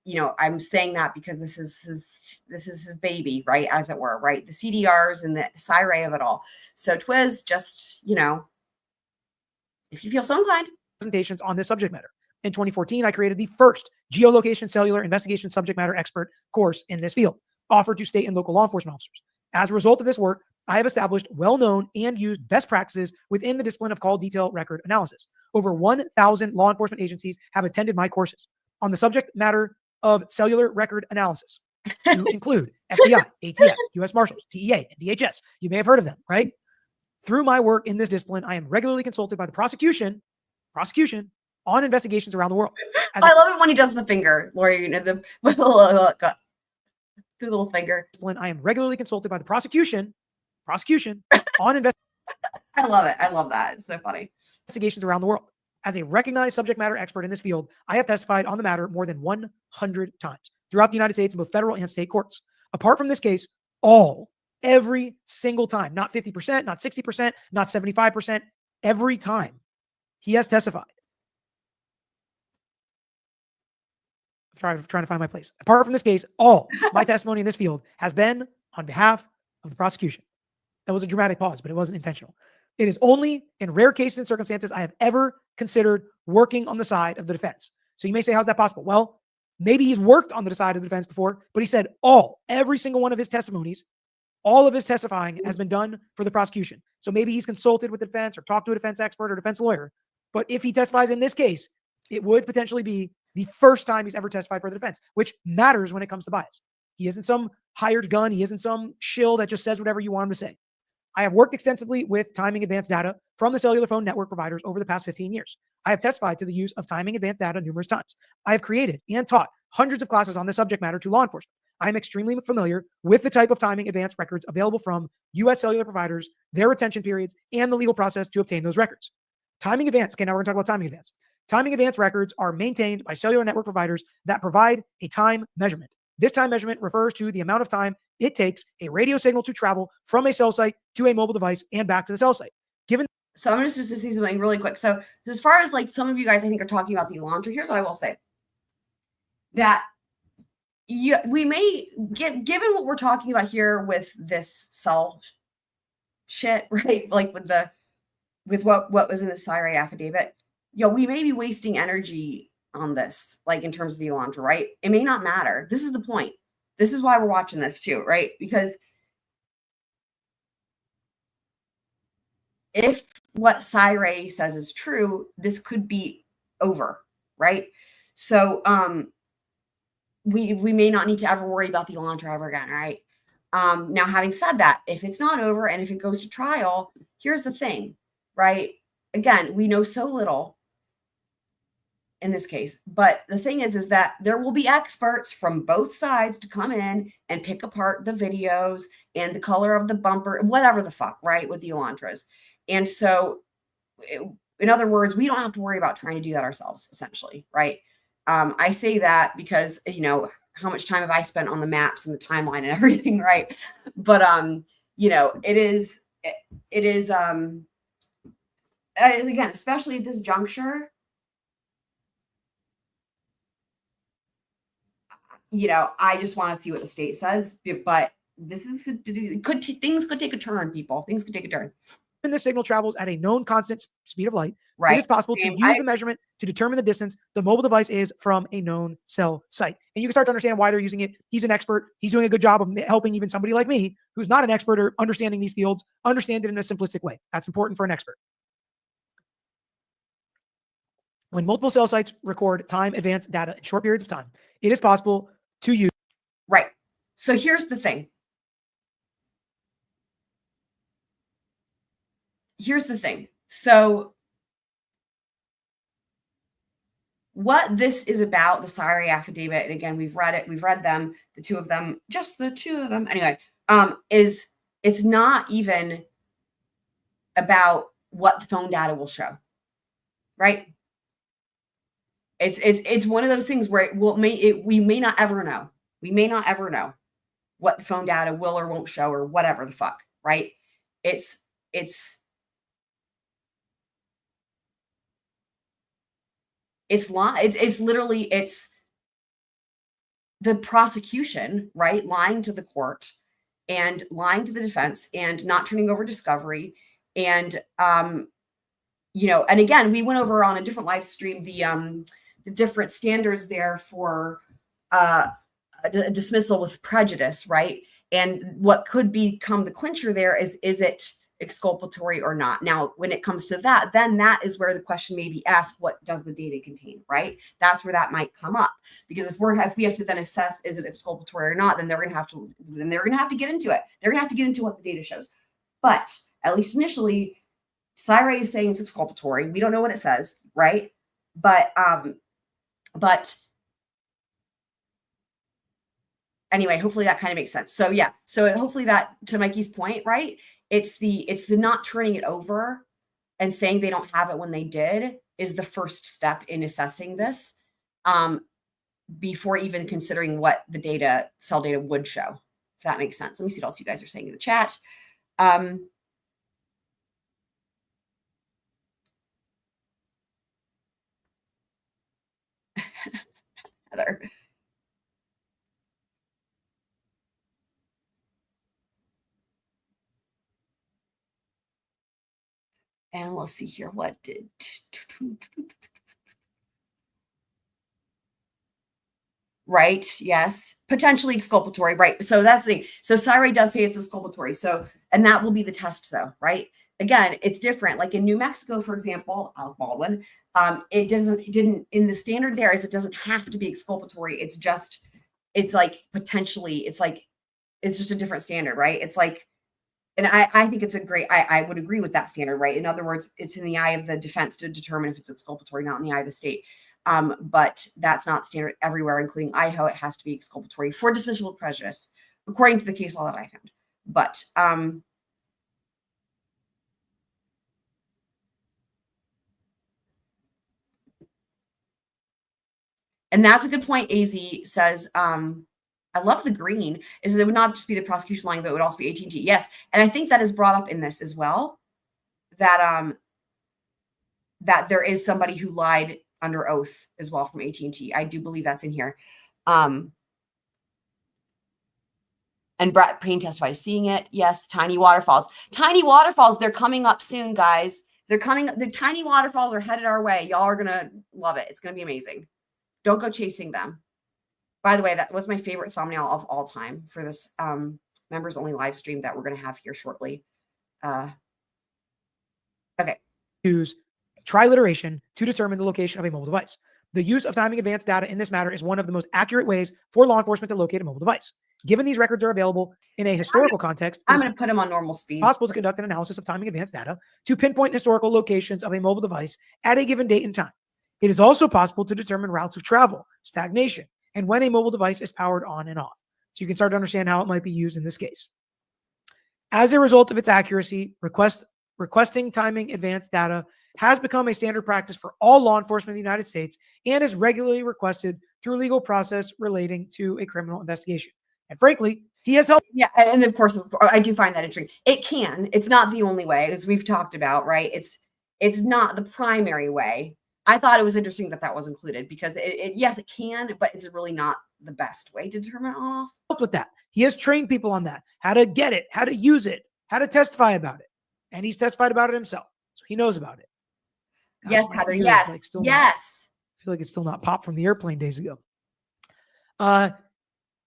Speaker 3: you know, I'm saying that because this is his baby, right? As it were, right? The CDRs and the SIRE of it all. So Twiz, just, you know, if you feel so inclined.
Speaker 5: Presentations on this subject matter. In 2014, I created the first geolocation cellular investigation subject matter expert course in this field, offered to state and local law enforcement officers. As a result of this work, I have established well-known and used best practices within the discipline of call detail record analysis. Over 1,000 law enforcement agencies have attended my courses on the subject matter of cellular record analysis, to include FBI, ATF, U.S. Marshals, DEA, and DHS. You may have heard of them, right? Through my work in this discipline, I am regularly consulted by the prosecution on investigations around the world.
Speaker 3: I love it when he does the finger, Lori, you know, the little finger.
Speaker 5: When I am regularly consulted by the prosecution on investigations.
Speaker 3: I love it. I love that. It's so funny.
Speaker 5: Investigations around the world. As a recognized subject matter expert in this field, I have testified on the matter more than 100 times throughout the United States in both federal and state courts. Apart from this case, every single time, not 50%, not 60%, not 75%, every time he has testified. I'm trying to find my place. Apart from this case, all my testimony in this field has been on behalf of the prosecution. That was a dramatic pause, but it wasn't intentional. It is only in rare cases and circumstances I have ever considered working on the side of the defense. So you may say, how's that possible? Well, maybe he's worked on the side of the defense before, but he said every single one of his testimonies, all of his testifying has been done for the prosecution. So maybe he's consulted with the defense or talked to a defense expert or defense lawyer. But if he testifies in this case, it would potentially be the first time he's ever testified for the defense, which matters when it comes to bias. He isn't some hired gun. He isn't some shill that just says whatever you want him to say. I have worked extensively with timing advanced data from the cellular phone network providers over the past 15 years. I have testified to the use of timing advanced data numerous times. I have created and taught hundreds of classes on this subject matter to law enforcement. I am extremely familiar with the type of timing advanced records available from U.S. cellular providers, their retention periods, and the legal process to obtain those records. Timing advanced. Okay, now we're going to talk about timing advanced. Timing advanced records are maintained by cellular network providers that provide a time measurement. This time measurement refers to the amount of time it takes a radio signal to travel from a cell site to a mobile device and back to the cell site.
Speaker 3: So I'm just to see something really quick. So as far as like some of you guys, I think, are talking about the Elantra, here's what I will say. That we may get, given what we're talking about here with this cell shit, right? Like with what was in the SIRE affidavit, we may be wasting energy on this, like in terms of the Elantra, right? It may not matter. This is the point. This is why we're watching this too, right? Because if what SIRE says is true, this could be over, right? So we may not need to ever worry about the Elantra ever again, right? Now, having said that, if it's not over and if it goes to trial, here's the thing, right? Again, we know so little in this case, but the thing is that there will be experts from both sides to come in and pick apart the videos and the color of the bumper, whatever the fuck, right? With the Elantras. And so, in other words, we don't have to worry about trying to do that ourselves, essentially, right? I say that because, you know, how much time have I spent on the maps and the timeline and everything, right? But, you know, it is again, especially at this juncture, you know, I just want to see what the state says, but this is things could take a turn, people. Things could take a turn.
Speaker 5: When the signal travels at a known constant speed of light,
Speaker 3: Right.
Speaker 5: it is possible to use the measurement to determine the distance the mobile device is from a known cell site. And you can start to understand why they're using it. He's an expert. He's doing a good job of helping even somebody like me, who's not an expert or understanding these fields, understand it in a simplistic way. That's important for an expert. When multiple cell sites record time advanced data in short periods of time, it is possible to use.
Speaker 3: Right. So here's the thing. So what this is about, the Syrie affidavit, and again, we've read them, the two of them anyway, is it's not even about what the phone data will show, right? It's one of those things where we may not ever know. We may not ever know what the phone data will or won't show or whatever the fuck, right? It's literally the prosecution, right? Lying to the court and lying to the defense and not turning over discovery. And, you know, and again, we went over on a different live stream, the different standards there for a dismissal with prejudice, right? And what could become the clincher there is it exculpatory or not? Now, when it comes to that, then that is where the question may be asked, what does the data contain, right? That's where that might come up. Because if we have to then assess, is it exculpatory or not, then they're going to have to get into it. They're going to have to get into what the data shows. But at least initially, Syrie is saying it's exculpatory. We don't know what it says, right? But anyway, hopefully that kind of makes sense. So yeah, so hopefully that, to Mikey's point, right? It's the not turning it over and saying they don't have it when they did is the first step in assessing this, before even considering what the cell data would show, if that makes sense. Let me see what else you guys are saying in the chat. Heather. And we'll see here. What did... Right. Yes. Potentially exculpatory. Right. So that's the... So Syrie does say it's exculpatory. So, and that will be the test though, right? Again, it's different. Like in New Mexico, for example, Alec Baldwin, didn't in the standard there is it doesn't have to be exculpatory. It's like potentially, it's just a different standard, right? It's like, and I think it's a great, I would agree with that standard, right? In other words, it's in the eye of the defense to determine if it's exculpatory, not in the eye of the state. But that's not standard everywhere, including Idaho. It has to be exculpatory for dismissal of prejudice, according to the case law that I found. But, and that's a good point. AZ says, I love the green, is that it would not just be the prosecution lying, but it would also be AT&T. Yes. And I think that is brought up in this as well, that that there is somebody who lied under oath as well from AT&T. I do believe that's in here. And Brett Payne testified to seeing it. Yes. Tiny waterfalls. Tiny waterfalls. They're coming up soon, guys. They're coming. The tiny waterfalls are headed our way. Y'all are going to love it. It's going to be amazing. Don't go chasing them. By the way, that was my favorite thumbnail of all time for this members only live stream that we're going to have here shortly. Okay.
Speaker 5: Use triliteration to determine the location of a mobile device. The use of timing advanced data in this matter is one of the most accurate ways for law enforcement to locate a mobile device. Given these records are available in a historical context,
Speaker 3: I'm going to put them on normal speed.
Speaker 5: Possible to conduct an analysis of timing advanced data to pinpoint historical locations of a mobile device at a given date and time. It is also possible to determine routes of travel, stagnation, and when a mobile device is powered on and off. So you can start to understand how it might be used in this case. As a result of its accuracy, requesting timing advanced data has become a standard practice for all law enforcement in the United States and is regularly requested through legal process relating to a criminal investigation. And frankly, he has helped.
Speaker 3: Yeah, and of course, I do find that interesting. It's not the only way, as we've talked about, right? It's not the primary way. I thought it was interesting that that was included because yes, it can, but it's really not the best way to determine on-off.
Speaker 5: Helped with that. He has trained people on that, how to get it, how to use it, how to testify about it. And he's testified about it himself. So he knows about it. Gosh,
Speaker 3: Yes,
Speaker 5: my
Speaker 3: Heather.
Speaker 5: ear is,
Speaker 3: Yes.
Speaker 5: like, still
Speaker 3: Yes.
Speaker 5: I feel like it's still not popped from the airplane days ago.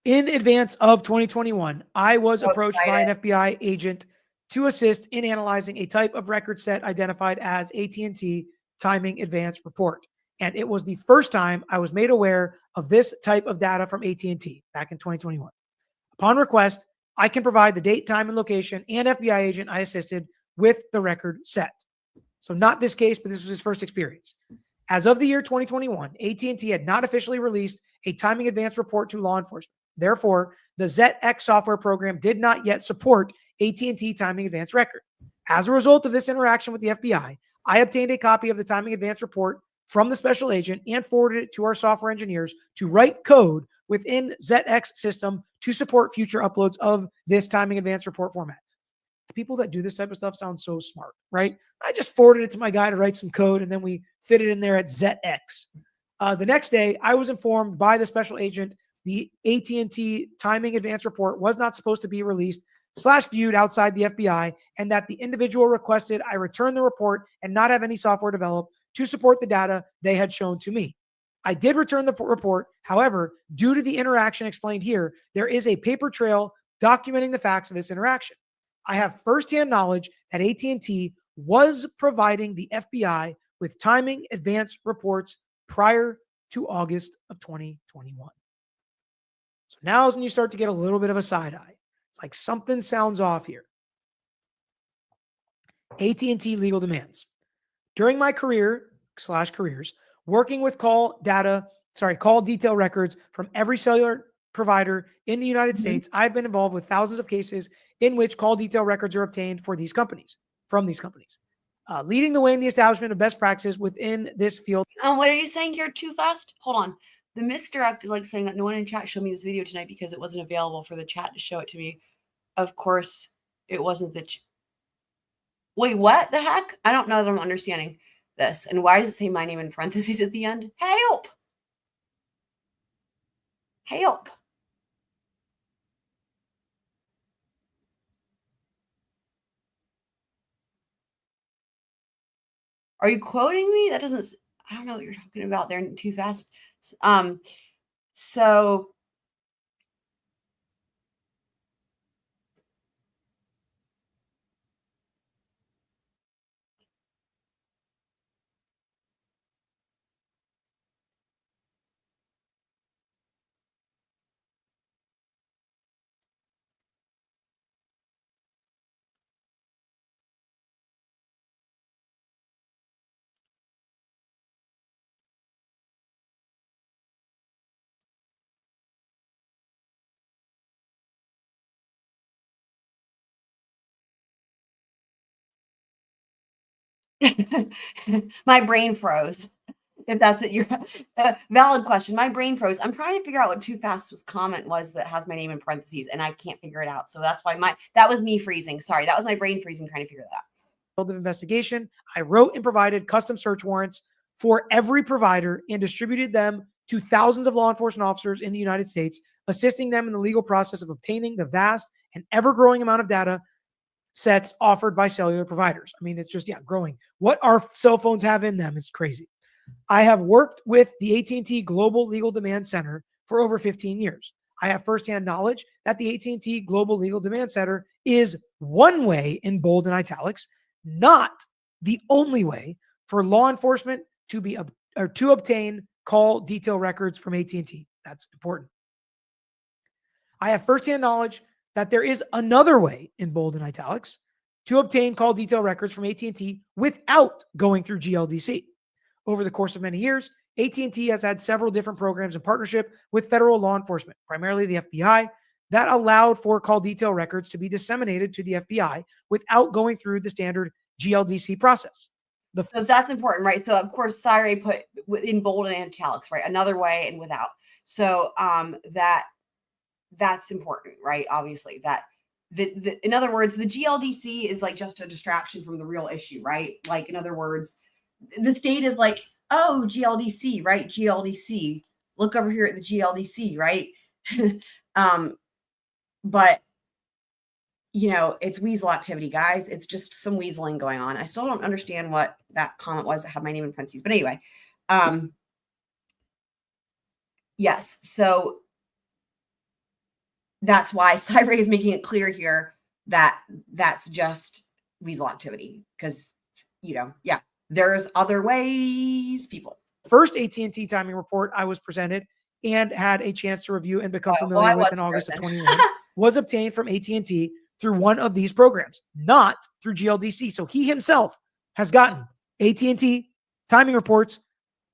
Speaker 5: In advance of 2021, I was
Speaker 3: So
Speaker 5: approached by an
Speaker 3: excited.
Speaker 5: FBI agent to assist in analyzing a type of record set identified as AT&T Timing Advance Report. And it was the first time I was made aware of this type of data from AT&T back in 2021. Upon request, I can provide the date, time, and location and FBI agent I assisted with the record set. So not this case, but this was his first experience. As of the year 2021, AT&T had not officially released a timing advance report to law enforcement. Therefore, the ZX software program did not yet support AT&T timing advance record. As a result of this interaction with the FBI, I obtained a copy of the timing advance report from the special agent and forwarded it to our software engineers to write code within ZX system to support future uploads of this timing advance report format. The people that do this type of stuff sound so smart, right? I just forwarded it to my guy to write some code, and then we fit it in there at ZX. The next day, I was informed by the special agent the AT&T timing advance report was not supposed to be released / viewed outside the FBI, and that the individual requested I return the report and not have any software developed to support the data they had shown to me. I did return the report. However, due to the interaction explained here, there is a paper trail documenting the facts of this interaction. I have firsthand knowledge that AT&T was providing the FBI with timing advance reports prior to August of 2021. So now is when you start to get a little bit of a side eye. It's like something sounds off here. AT&T legal demands. During my career / careers, working with call detail records from every cellular provider in the United States, I've been involved with thousands of cases in which call detail records are obtained from these companies, leading the way in the establishment of best practices within this field.
Speaker 3: What are you saying here? Too fast? Hold on. The misdirect is like saying that no one in chat showed me this video tonight because it wasn't available for the chat to show it to me. Of course, it wasn't the. Wait, what the heck? I don't know that I'm understanding this. And why does it say my name in parentheses at the end? Help! Help! Are you quoting me? That doesn't. I don't know what you're talking about there. Too fast. So. My brain froze. If that's what you're valid question. My brain froze. I'm trying to figure out what Too Fast's comment was that has my name in parentheses, and I can't figure it out. So that's why that was me freezing. Sorry, that was my brain freezing trying to figure that out.
Speaker 5: Field of investigation. I wrote and provided custom search warrants for every provider and distributed them to thousands of law enforcement officers in the United States, assisting them in the legal process of obtaining the vast and ever-growing amount of data sets offered by cellular providers. I mean, it's just, growing. What our cell phones have in them is crazy. I have worked with the AT&T Global Legal Demand Center for over 15 years. I have firsthand knowledge that the AT&T Global Legal Demand Center is one way, in bold and italics, not the only way for law enforcement to obtain call detail records from AT&T. That's important. I have firsthand knowledge that there is another way, in bold and italics, to obtain call detail records from AT&T without going through GLDC. Over the course of many years, AT&T has had several different programs in partnership with federal law enforcement, primarily the FBI, that allowed for call detail records to be disseminated to the FBI without going through the standard GLDC process.
Speaker 3: So that's important, right? So of course, Sire put in bold and italics, right? Another way and without. So that's important, right? Obviously, that in other words, the GLDC is like just a distraction from the real issue, right? Like, in other words, the state is like, oh, GLDC, right? GLDC. Look over here at the GLDC, right? But you know, it's weasel activity, guys. It's just some weaseling going on. I still don't understand what that comment was that had my name in parentheses. But anyway, yes. So that's why Cyray is making it clear here that that's just weasel activity. Because, you know, yeah, there's other ways, people.
Speaker 5: First AT&T timing report I was presented and had a chance to review and become familiar with in August of 21 was obtained from AT&T through one of these programs, not through GLDC. So he himself has gotten AT&T timing reports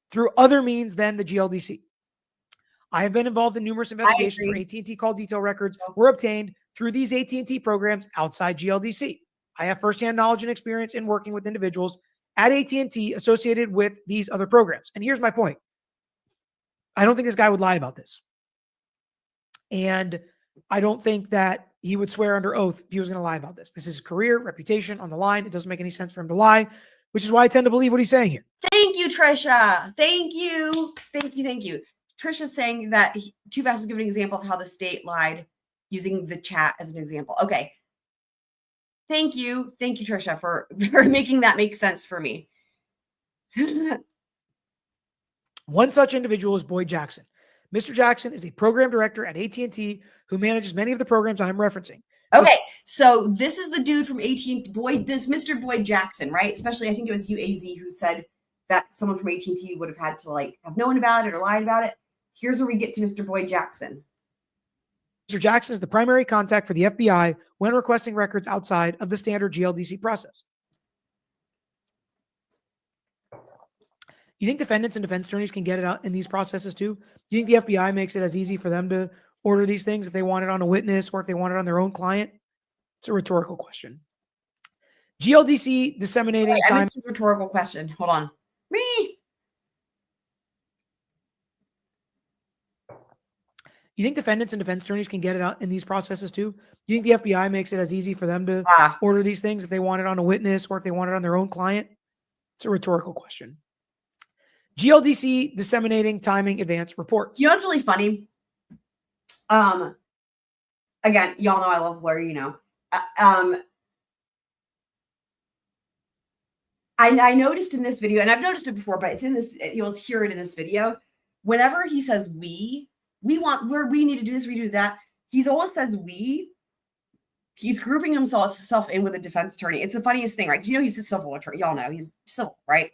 Speaker 5: through other means than the GLDC. I have been involved in numerous investigations where AT&T call detail records were obtained through these AT&T programs outside GLDC. I have firsthand knowledge and experience in working with individuals at AT&T associated with these other programs. And here's my point. I don't think this guy would lie about this. And I don't think that he would swear under oath if he was going to lie about this. This is his career, reputation on the line. It doesn't make any sense for him to lie, which is why I tend to believe what he's saying here.
Speaker 3: Thank you, Trisha. Thank you. Thank you. Thank you. Trisha's saying that Too Fast is giving an example of how the state lied using the chat as an example. Okay. Thank you. Thank you, Trisha, for making that make sense for me.
Speaker 5: One such individual is Boyd Jackson. Mr. Jackson is a program director at AT&T who manages many of the programs I'm referencing.
Speaker 3: Okay, so this is the dude from AT&T, Boyd, this Mr. Boyd Jackson, right? Especially, I think it was UAZ who said that someone from AT&T would have had to like have known about it or lied about it. Here's where we get to Mr. Boyd Jackson.
Speaker 5: Mr. Jackson is the primary contact for the FBI when requesting records outside of the standard GLDC process. You think defendants and defense attorneys can get it out in these processes too? Do you think the FBI makes it as easy for them to order these things if they want it on a witness or if they want it on their own client? It's a rhetorical question. GLDC disseminating
Speaker 3: Wait,
Speaker 5: time.
Speaker 3: This is a rhetorical question. Hold on. Me.
Speaker 5: You think defendants and defense attorneys can get it out in these processes too? Do you think the FBI makes it as easy for them to order these things if they want it on a witness or if they want it on their own client? It's a rhetorical question. GLDC disseminating timing advance reports.
Speaker 3: You know what's really funny? Again, y'all know I love Larry, you know. I noticed in this video, and I've noticed it before, but it's in this, you'll hear it in this video. Whenever he says we need to do this, we do that, he's always says we. He's grouping himself in with a defense attorney. It's the funniest thing, right? Because you know he's a civil attorney. Y'all know he's civil, right?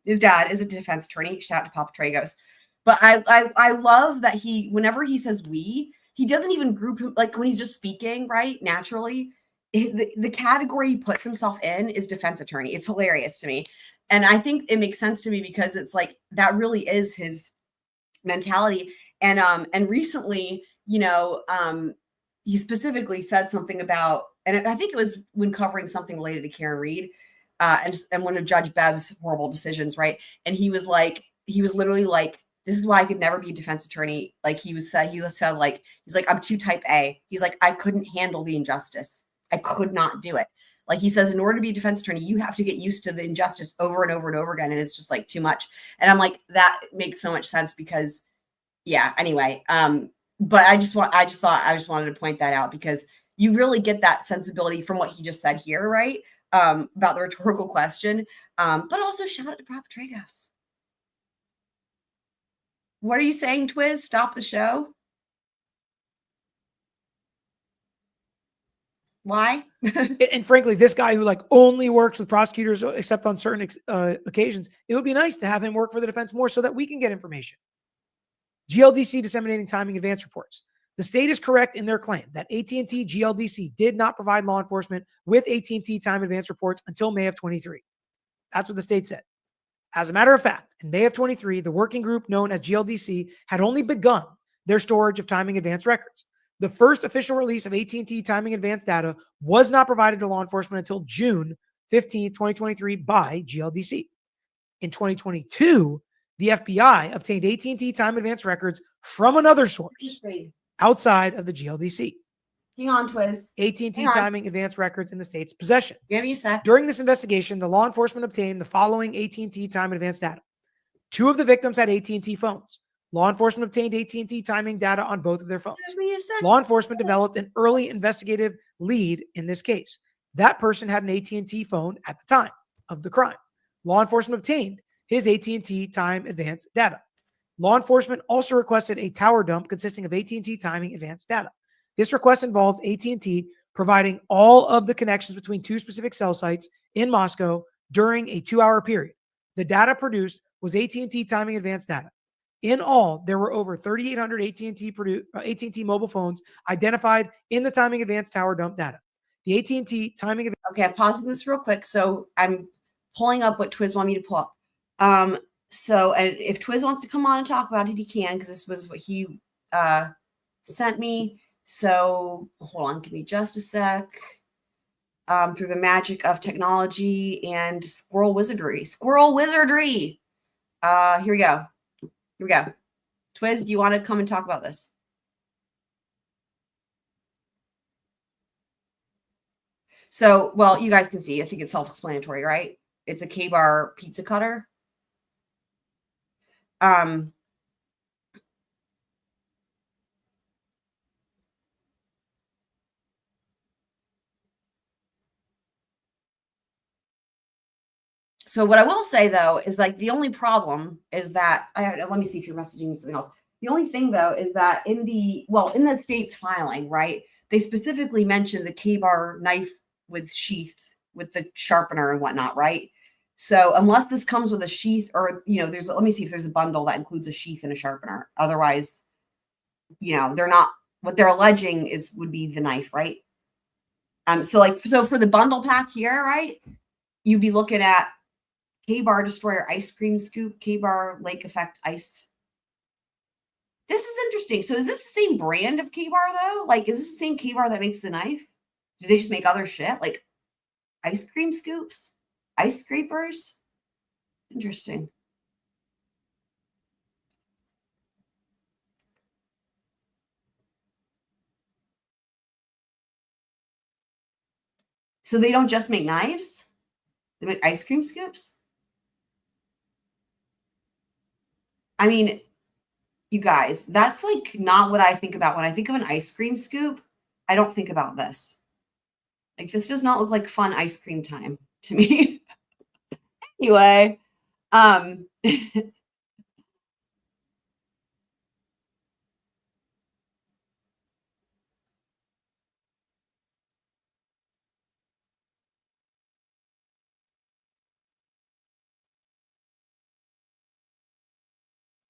Speaker 3: His dad is a defense attorney. Shout out to Papa Tragos. But I love that whenever he says we, he doesn't even group him, like when he's just speaking, right? Naturally, the category he puts himself in is defense attorney. It's hilarious to me. And I think it makes sense to me because it's like, that really is his mentality. And recently, you know, he specifically said something about, and I think it was when covering something related to Karen Reed, and one of Judge Bev's horrible decisions, right? And he was literally like, this is why I could never be a defense attorney. Like he said, like, he's like, I'm too type A. He's like, I couldn't handle the injustice. I could not do it. Like he says, in order to be a defense attorney, you have to get used to the injustice over and over and over again. And it's just like too much. And I'm like, that makes so much sense because yeah, anyway. But I just wanted to point that out because you really get that sensibility from what he just said here, right? About the rhetorical question. But also shout out to Papa Tragos. What are you saying, Twiz? Stop the show? Why?
Speaker 5: And frankly, this guy who like only works with prosecutors except on certain occasions, it would be nice to have him work for the defense more so that we can get information. GLDC disseminating timing advance reports. The state is correct in their claim that AT&T GLDC did not provide law enforcement with AT&T time advance reports until May of 23. That's what the state said. As a matter of fact, in May of 23, the working group known as GLDC had only begun their storage of timing advance records. The first official release of AT&T timing advance data was not provided to law enforcement until June 15, 2023 by GLDC. In 2022, the FBI obtained AT&T time advance records from another source outside of the GLDC.
Speaker 3: Hang on, Twiz.
Speaker 5: AT&T
Speaker 3: Hang on.
Speaker 5: timing advance records in the state's possession.
Speaker 3: Give me a sec.
Speaker 5: During this investigation, the law enforcement obtained the following AT&T time and advance data. 2 of the victims had AT&T phones. Law enforcement obtained AT&T timing data on both of their phones.
Speaker 3: Give me a sec.
Speaker 5: Law enforcement developed an early investigative lead in this case. That person had an AT&T phone at the time of the crime. Law enforcement obtained his AT&T time advance data. Law enforcement also requested a tower dump consisting of AT&T timing advance data. This request involved AT&T providing all of the connections between 2 specific cell sites in Moscow during a 2-hour period. The data produced was AT&T timing advance data. In all, there were over 3,800 AT&T mobile phones identified in the timing advance tower dump data. The AT&T timing advance.
Speaker 3: Okay, I'm pausing this real quick. So I'm pulling up what Twiz wanted me to pull up. So and if Twiz wants to come on and talk about it, he can, because this was what he sent me. So hold on, give me just a sec. Through the magic of technology and squirrel wizardry. Here we go. Twiz, do you want to come and talk about this? So, well, you guys can see, I think it's self-explanatory, right? It's a K-bar pizza cutter. So what I will say, though, is like the only problem is that let me see if you're messaging me something else. The only thing, though, is that in the state's filing, right, they specifically mentioned the K-bar knife with sheath with the sharpener and whatnot, right? So unless this comes with a sheath or, let me see if there's a bundle that includes a sheath and a sharpener. Otherwise, they're not, what they're alleging would be the knife, right? So for the bundle pack here, right, you'd be looking at K-bar destroyer ice cream scoop, K-bar lake effect ice. This is interesting. So is this the same brand of K-bar though? Like, is this the same K-bar that makes the knife? Do they just make other shit like ice cream scoops, ice scrapers? Interesting. So they don't just make knives? They make ice cream scoops? I mean, you guys, that's like not what I think about. When I think of an ice cream scoop, I don't think about this. Like, this does not look like fun ice cream time to me. Anyway,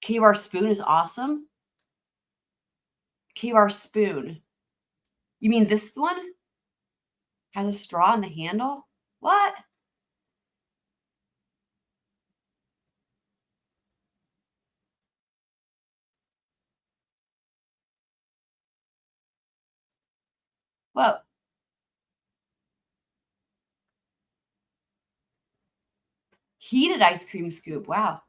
Speaker 3: K-bar spoon is awesome. K-bar spoon. You mean this one? Has a straw in the handle? What? Well, heated ice cream scoop. Wow.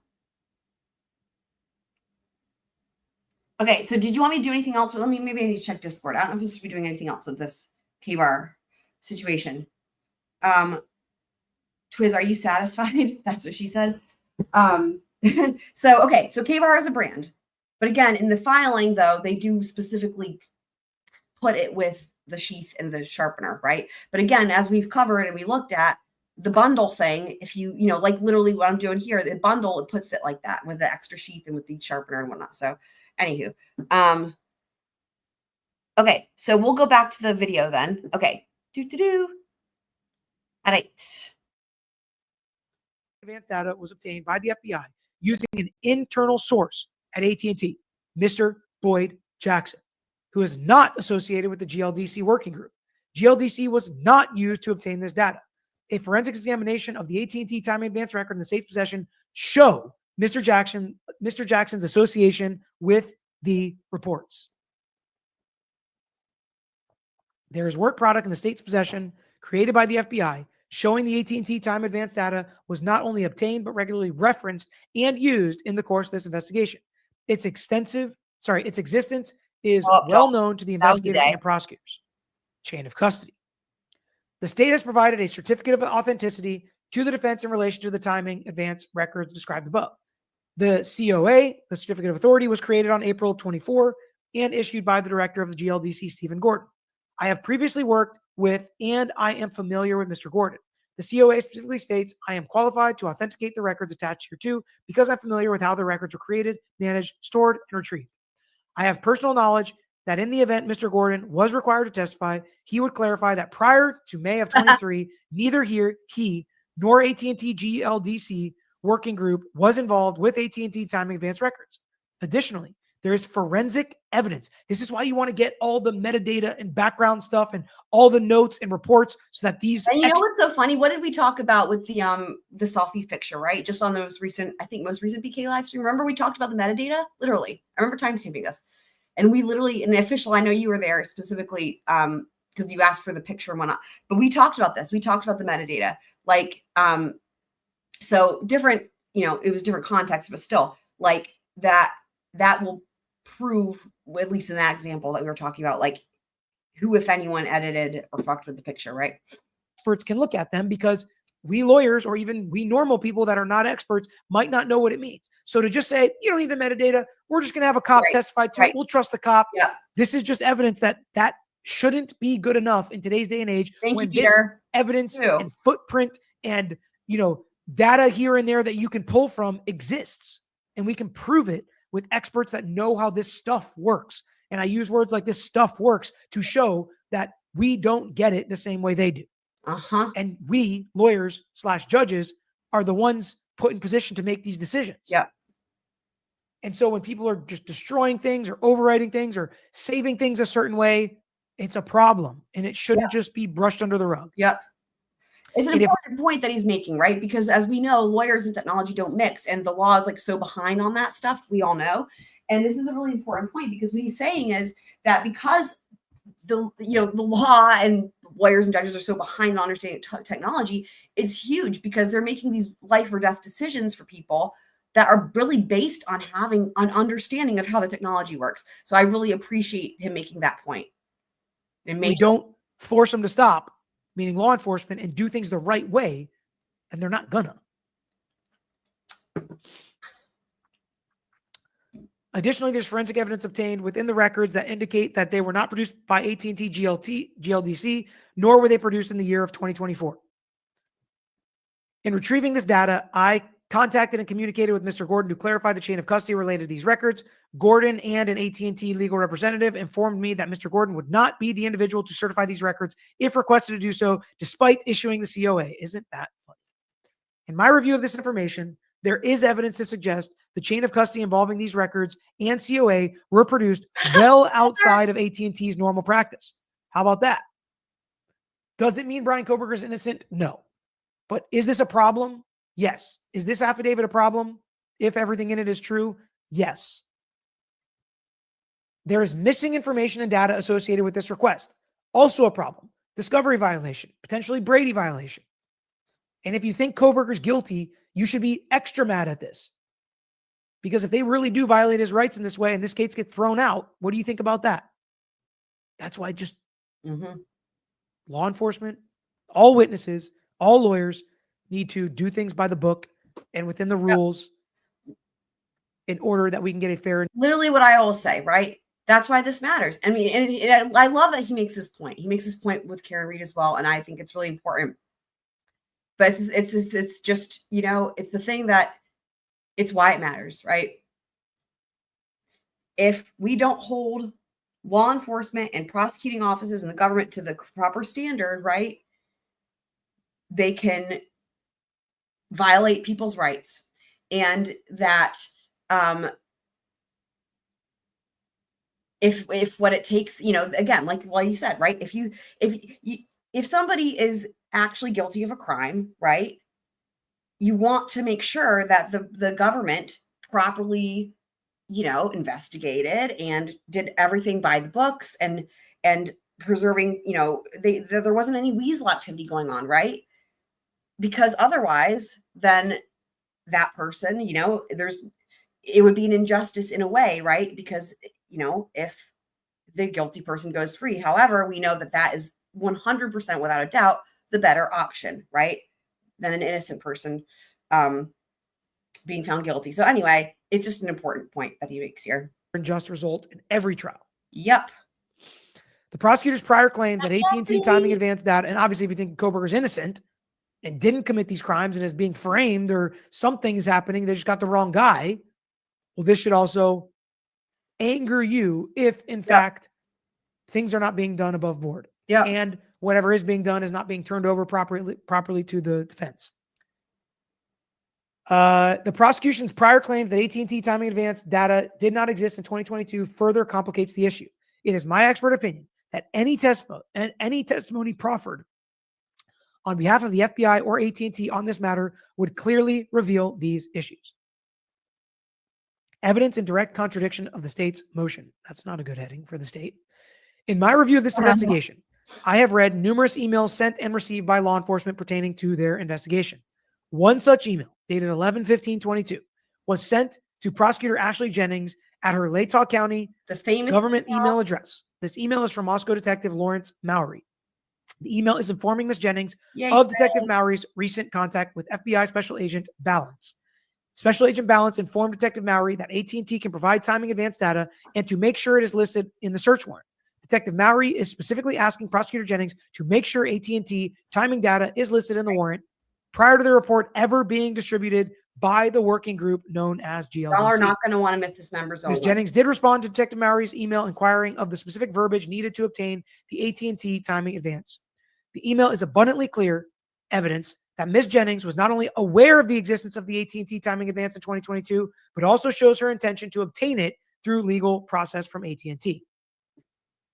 Speaker 3: Okay, so did you want me to do anything else? Well, maybe I need to check Discord. I don't know if I'm supposed to be doing anything else with this K-bar situation. Twiz, are you satisfied? That's what she said. So K-bar is a brand. But again, in the filing, though, they do specifically put it with the sheath and the sharpener, right? But again, as we've covered and we looked at, the bundle thing, if you like literally what I'm doing here, the bundle, it puts it like that with the extra sheath and with the sharpener and whatnot. So anywho, okay, so we'll go back to the video then. Okay, All right.
Speaker 5: Advanced data was obtained by the FBI using an internal source at AT&T, Mr. Boyd Jackson, who is not associated with the GLDC working group. GLDC was not used to obtain this data. A forensic examination of the AT&T timing advance record in the state's possession show Mr. Jackson's association with the reports. There is work product in the state's possession created by the FBI showing the AT&T time advance data was not only obtained but regularly referenced and used in the course of this investigation. Its existence is well known to the investigators and prosecutors. chain of custody. The state has provided a certificate of authenticity to the defense in relation to the timing advance records described above. The COA, the Certificate of Authority, was created on April 24 and issued by the director of the GLDC, Stephen Gordon. I have previously worked with and I am familiar with Mr. Gordon. The COA specifically states, I am qualified to authenticate the records attached hereto because I'm familiar with how the records were created, managed, stored, and retrieved. I have personal knowledge that in the event Mr. Gordon was required to testify, he would clarify that prior to May of 23, neither he nor AT&T GLDC working group was involved with AT&T timing advance records. Additionally, there is forensic evidence. This is why you want to get all the metadata and background stuff and all the notes and reports so that these.
Speaker 3: And you know what's so funny? What did we talk about with the selfie picture, right? Just on the most recent BK live stream. Remember we talked about the metadata? Literally. I remember timestamping this. And we literally, in the official, I know you were there specifically because you asked for the picture and whatnot. But we talked about this. We talked about the metadata. Like, so different, it was different context, but still like that will prove, at least in that example that we were talking about, like who, if anyone, edited or fucked with the picture, right?
Speaker 5: Experts can look at them because we lawyers or even we normal people that are not experts might not know what it means. So to just say, you don't need the metadata, we're just going to have a cop testify to it. We'll trust the cop.
Speaker 3: Yeah.
Speaker 5: This is just evidence that shouldn't be good enough in today's day and age.
Speaker 3: Thank
Speaker 5: when
Speaker 3: you,
Speaker 5: this
Speaker 3: Peter.
Speaker 5: evidence and footprint and, data here and there that you can pull from exists. And we can prove it with experts that know how this stuff works. And I use words like this stuff works to show that we don't get it the same way they do. And we, lawyers / judges, are the ones put in position to make these decisions.
Speaker 3: Yeah.
Speaker 5: And so when people are just destroying things or overwriting things or saving things a certain way, it's a problem. And it shouldn't just be brushed under the rug.
Speaker 3: Yep. It's an important point that he's making, right? Because as we know, lawyers and technology don't mix, and the law is like so behind on that stuff. We all know. And this is a really important point because what he's saying is that because the law and lawyers and judges are so behind on understanding technology, it's huge because they're making these life or death decisions for people that are really based on having an understanding of how the technology works. So I really appreciate him making that point. And
Speaker 5: we don't force them to stop, meaning law enforcement, and do things the right way, and they're not gonna. Additionally, there's forensic evidence obtained within the records that indicate that they were not produced by AT&T GLDC, nor were they produced in the year of 2024. In retrieving this data, I contacted and communicated with Mr. Gordon to clarify the chain of custody related to these records. Gordon and an AT&T legal representative informed me that Mr. Gordon would not be the individual to certify these records if requested to do so, despite issuing the COA. Isn't that funny? In my review of this information, there is evidence to suggest the chain of custody involving these records and COA were produced well outside of AT&T's normal practice. How about that? Does it mean Bryan Kohberger is innocent? No. But is this a problem? Yes. Is this affidavit a problem if everything in it is true? Yes. There is missing information and data associated with this request. Also a problem. Discovery violation, potentially Brady violation. And if you think Kohberger's guilty, you should be extra mad at this. Because if they really do violate his rights in this way and this case gets thrown out, what do you think about that? That's why just law enforcement, all witnesses, all lawyers need to do things by the book and within the rules in order that we can get a fair.
Speaker 3: Literally what I always say, right? That's why this matters. I mean, and I love that he makes this point. He makes this point with Karen Reed as well. And I think it's really important. But it's just, it's the thing that it's why it matters, right? If we don't hold law enforcement and prosecuting offices and the government to the proper standard, right? They can violate people's rights. And that if what it takes, again, like you said, right? If somebody is actually guilty of a crime, right? You want to make sure that the government properly, investigated and did everything by the books and preserving, there wasn't any weasel activity going on, right? Because otherwise, then that person, it would be an injustice in a way, right? Because, if the guilty person goes free. However, we know that is 100% without a doubt the better option, right? Than an innocent person being found guilty. So anyway, it's just an important point that he makes here.
Speaker 5: Just result in every trial.
Speaker 3: Yep.
Speaker 5: The prosecutor's prior claim that AT&T timing advance data, and obviously if you think Kohberger is innocent and didn't commit these crimes and is being framed or something's happening, they just got the wrong guy. Well, this should also anger you if, in fact, things are not being done above board.
Speaker 3: Yeah.
Speaker 5: And whatever is being done is not being turned over properly to the defense. The prosecution's prior claim that AT&T timing advance data did not exist in 2022 further complicates the issue. It is my expert opinion that any testimony proffered on behalf of the FBI or AT&T on this matter would clearly reveal these issues. Evidence in direct contradiction of the state's motion. That's not a good heading for the state. In my review of this investigation, I have read numerous emails sent and received by law enforcement pertaining to their investigation. One such email, dated 11/15/22, was sent to Prosecutor Ashley Jennings at her Latah County
Speaker 3: The famous
Speaker 5: government email address. This email is from Moscow Detective Lawrence Mowry. The email is informing Ms. Jennings of Detective Mowry's recent contact with FBI Special Agent Balance. Special Agent Balance informed Detective Mowry that AT&T can provide timing advance data and to make sure it is listed in the search warrant. Detective Mowry is specifically asking Prosecutor Jennings to make sure AT&T timing data is listed in the warrant prior to the report ever being distributed by the working group known as GLDC.
Speaker 3: Y'all are not going to want to miss this members only.
Speaker 5: Ms. Jennings did respond to Detective Mowry's email inquiring of the specific verbiage needed to obtain the AT&T timing advance. The email is abundantly clear evidence that Ms. Jennings was not only aware of the existence of the AT&T timing advance in 2022, but also shows her intention to obtain it through legal process from AT&T.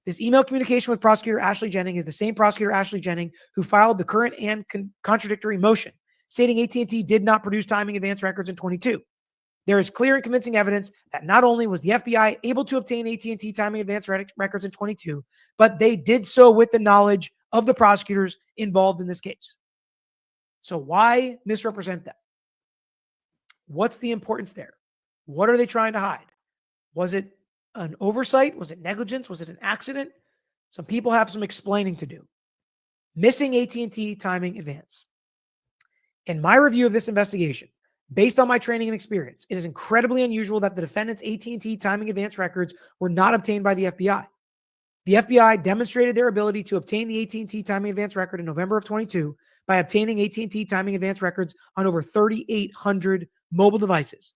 Speaker 5: This email communication with Prosecutor Ashley Jennings is the same Prosecutor Ashley Jennings who filed the current and contradictory motion, stating AT&T did not produce timing advance records in 22. There is clear and convincing evidence that not only was the FBI able to obtain AT&T timing advance records in 22, but they did so with the knowledge of the prosecutors involved in this case. So why misrepresent that? What's the importance there? What are they trying to hide? Was it an oversight? Was it negligence? Was it an accident? Some people have some explaining to do. Missing AT&T timing advance. In my review of this investigation, based on my training and experience, it is incredibly unusual that the defendant's AT&T timing advance records were not obtained by the FBI. The FBI demonstrated their ability to obtain the AT&T timing advance record in November of 22 by obtaining AT&T timing advance records on over 3,800 mobile devices,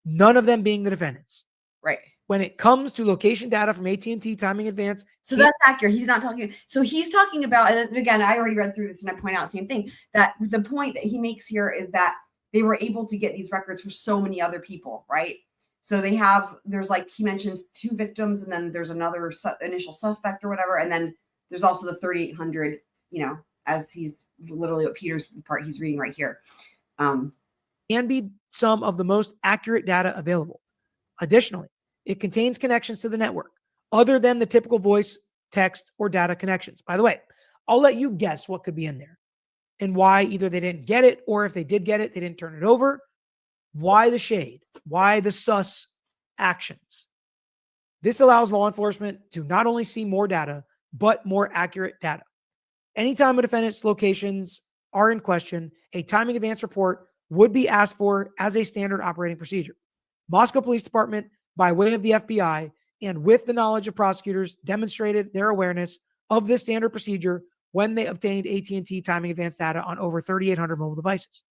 Speaker 5: none of them being the defendant's.
Speaker 3: Right.
Speaker 5: When it comes to location data from AT&T timing advance.
Speaker 3: So that's accurate. He's not talking. So he's talking about, and again, I already read through this and I point out the same thing, that the point that he makes here is that they were able to get these records for so many other people, right? So they have, there's like, he mentions 2 victims and then there's another initial suspect or whatever. And then there's also the 3,800, as he's literally what Peter's part he's reading right here.
Speaker 5: Can be some of the most accurate data available. Additionally, it contains connections to the network other than the typical voice, text, or data connections. By the way, I'll let you guess what could be in there and why either they didn't get it or if they did get it, they didn't turn it over. Why the shade? Why the sus actions? This allows law enforcement to not only see more data, but more accurate data. Anytime a defendant's locations are in question, a timing advance report would be asked for as a standard operating procedure. Moscow Police Department, by way of the FBI, and with the knowledge of prosecutors, demonstrated their awareness of this standard procedure when they obtained AT&T timing advance data on over 3,800 mobile devices.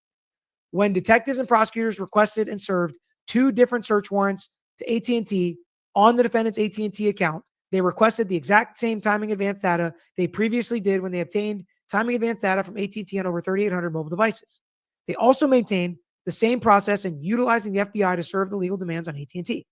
Speaker 5: When detectives and prosecutors requested and served 2 different search warrants to AT&T on the defendant's AT&T account, they requested the exact same timing advance data they previously did when they obtained timing advance data from AT&T on over 3,800 mobile devices. They also maintained the same process in utilizing the FBI to serve the legal demands on AT&T.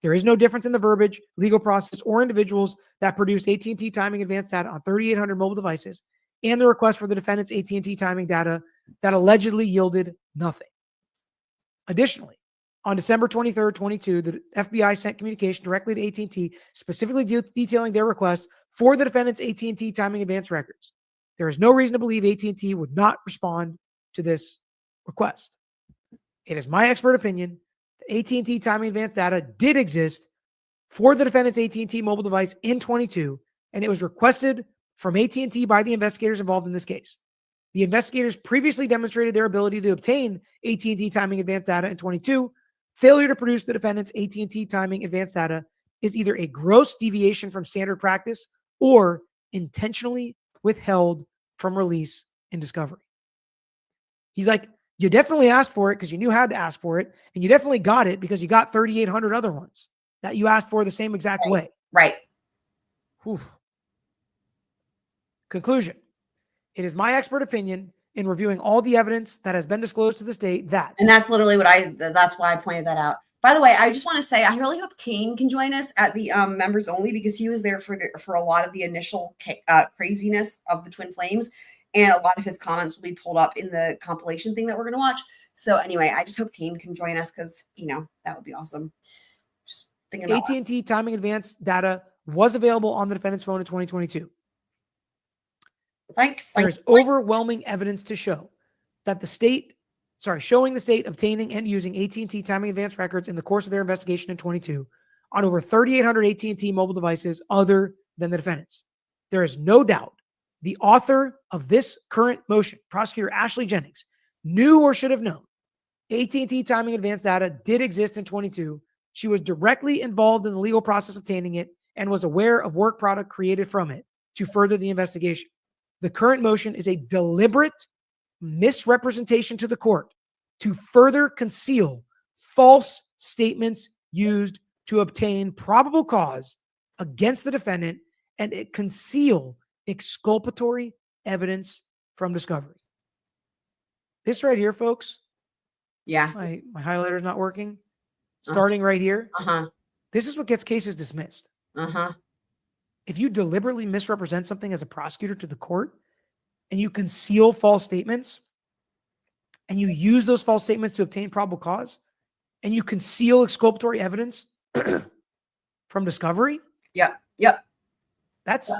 Speaker 5: There is no difference in the verbiage, legal process, or individuals that produced AT&T timing advance data on 3,800 mobile devices and the request for the defendant's AT&T timing data that allegedly yielded nothing. Additionally, on December 23rd, 22, the FBI sent communication directly to AT&T, specifically detailing their request for the defendant's AT&T timing advance records. There is no reason to believe AT&T would not respond to this request. It is my expert opinion that AT&T timing advance data did exist for the defendant's AT&T mobile device in 22 and it was requested from AT&T by the investigators involved in this case. The investigators previously demonstrated their ability to obtain AT&T timing advanced data in 22. Failure to produce the defendant's AT&T timing advanced data is either a gross deviation from standard practice or intentionally withheld from release in discovery. He's like, you definitely asked for it because you knew how to ask for it, and you definitely got it because you got 3,800 other ones that you asked for the same exact way.
Speaker 3: Right.
Speaker 5: Whew. Conclusion. It is my expert opinion in reviewing all the evidence that has been disclosed to the state that.
Speaker 3: And that's literally that's why I pointed that out. By the way, I just want to say, I really hope Kane can join us at the members only, because he was there for a lot of the initial craziness of the Twin Flames. And a lot of his comments will be pulled up in the compilation thing that we're going to watch. So anyway, I just hope Kane can join us because, that would be awesome. Just thinking about
Speaker 5: AT&T timing advanced data was available on the defendant's phone in 2022.
Speaker 3: Thanks.
Speaker 5: There's overwhelming evidence to show that showing the state obtaining and using AT&T timing advanced records in the course of their investigation in 22 on over 3,800 AT&T mobile devices other than the defendants. There is no doubt the author of this current motion, Prosecutor Ashley Jennings, knew or should have known AT&T timing advanced data did exist in 22. She was directly involved in the legal process obtaining it and was aware of work product created from it to further the investigation. The current motion is a deliberate misrepresentation to the court to further conceal false statements used to obtain probable cause against the defendant and conceal exculpatory evidence from discovery. This right here, folks.
Speaker 3: Yeah.
Speaker 5: My highlighter is not working. Starting right here. This is what gets cases dismissed. If you deliberately misrepresent something as a prosecutor to the court and you conceal false statements and you use those false statements to obtain probable cause and you conceal exculpatory evidence from discovery.
Speaker 3: Yep.
Speaker 5: That's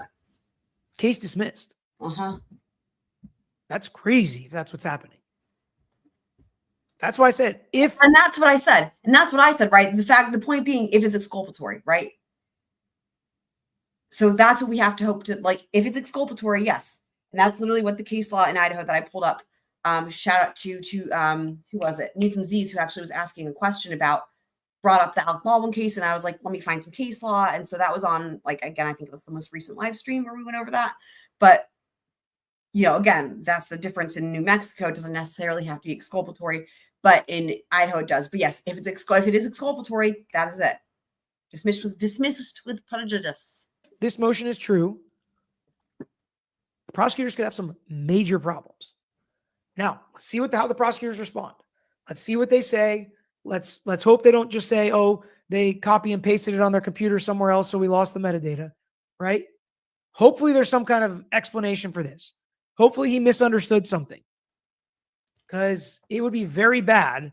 Speaker 5: case dismissed. That's crazy if that's what's happening. That's why I said
Speaker 3: and that's what I said. And that's what I said, right? The point being, if it's exculpatory, right? So that's what we have to hope to, if it's exculpatory, yes. And that's literally what the case law in Idaho that I pulled up. Shout out to who was it? Need Some Z's, who actually was asking a question brought up the Alec Baldwin case. And I was like, let me find some case law. And so that was on, again, I think it was the most recent live stream where we went over that. But, again, that's the difference. In New Mexico, it doesn't necessarily have to be exculpatory, but in Idaho it does. But yes, if it is exculpatory, that is it. Dismissed with prejudice.
Speaker 5: This motion is true. Prosecutors could have some major problems. Now, let's see how the prosecutors respond. Let's see what they say. Let's hope they don't just say, oh, they copy and pasted it on their computer somewhere else, so we lost the metadata, right? Hopefully there's some kind of explanation for this. Hopefully he misunderstood something, because it would be very bad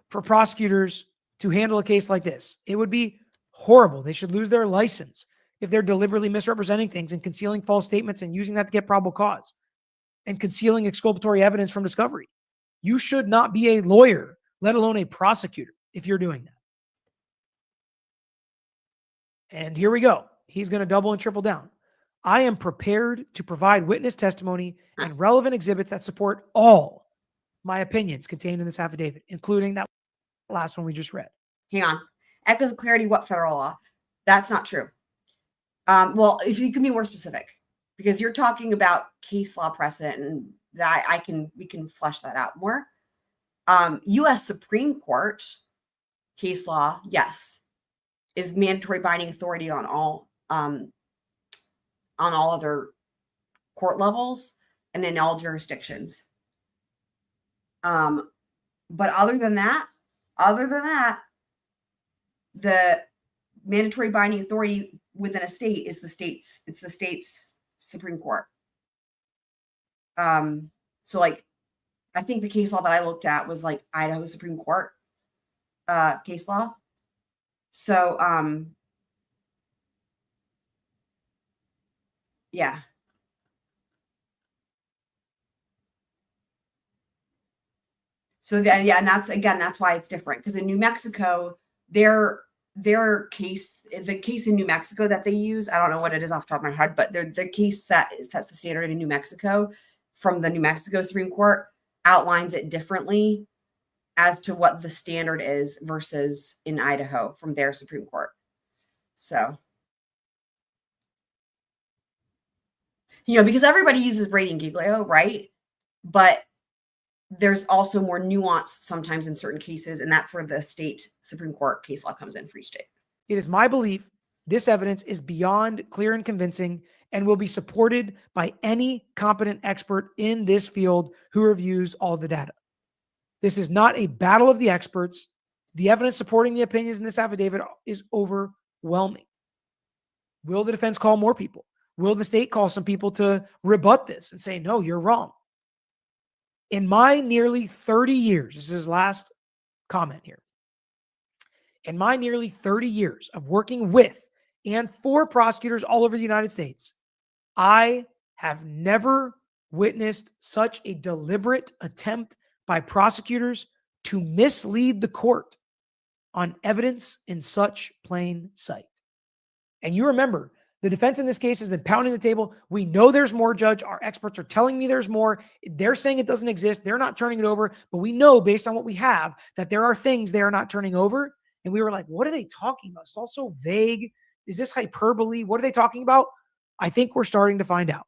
Speaker 5: for prosecutors to handle a case like this. It would be horrible. They should lose their license if they're deliberately misrepresenting things and concealing false statements and using that to get probable cause and concealing exculpatory evidence from discovery. You should not be a lawyer, let alone a prosecutor, if you're doing that. And here we go. He's going to double and triple down. I am prepared to provide witness testimony and relevant exhibits that support all my opinions contained in this affidavit, including that last one we just read.
Speaker 3: Hang on. Echoes of clarity, what federal law? That's not true. Well, if you can be more specific, because you're talking about case law precedent, and that we can flesh that out more. U.S. Supreme Court case law, yes, is mandatory binding authority on all other court levels and in all jurisdictions. But other than that, the mandatory binding authority within a state is the state's Supreme Court. So I think the case law that I looked at was Idaho Supreme Court case law. So yeah. So and that's why it's different, because in New Mexico, their their case, the case in New Mexico that they use, I don't know what it is off the top of my head, but the case that sets the standard in New Mexico from the New Mexico Supreme Court outlines it differently as to what the standard is versus in Idaho from their Supreme Court. So, because everybody uses Brady and Giglio, right? But there's also more nuance sometimes in certain cases, and that's where the state Supreme Court case law comes in for each state.
Speaker 5: It is my belief this evidence is beyond clear and convincing and will be supported by any competent expert in this field who reviews all the data. This is not a battle of the experts. The evidence supporting the opinions in this affidavit is overwhelming. Will the defense call more people? Will the state call some people to rebut this and say, no, you're wrong? In my nearly 30 years, this is his last comment here. In my nearly 30 years of working with and for prosecutors all over the United States, I have never witnessed such a deliberate attempt by prosecutors to mislead the court on evidence in such plain sight. And you remember, the defense in this case has been pounding the table. We know there's more, Judge. Our experts are telling me there's more. They're saying it doesn't exist. They're not turning it over. But we know, based on what we have, that there are things they are not turning over. And we were like, what are they talking about? It's all so vague. Is this hyperbole? What are they talking about? I think we're starting to find out.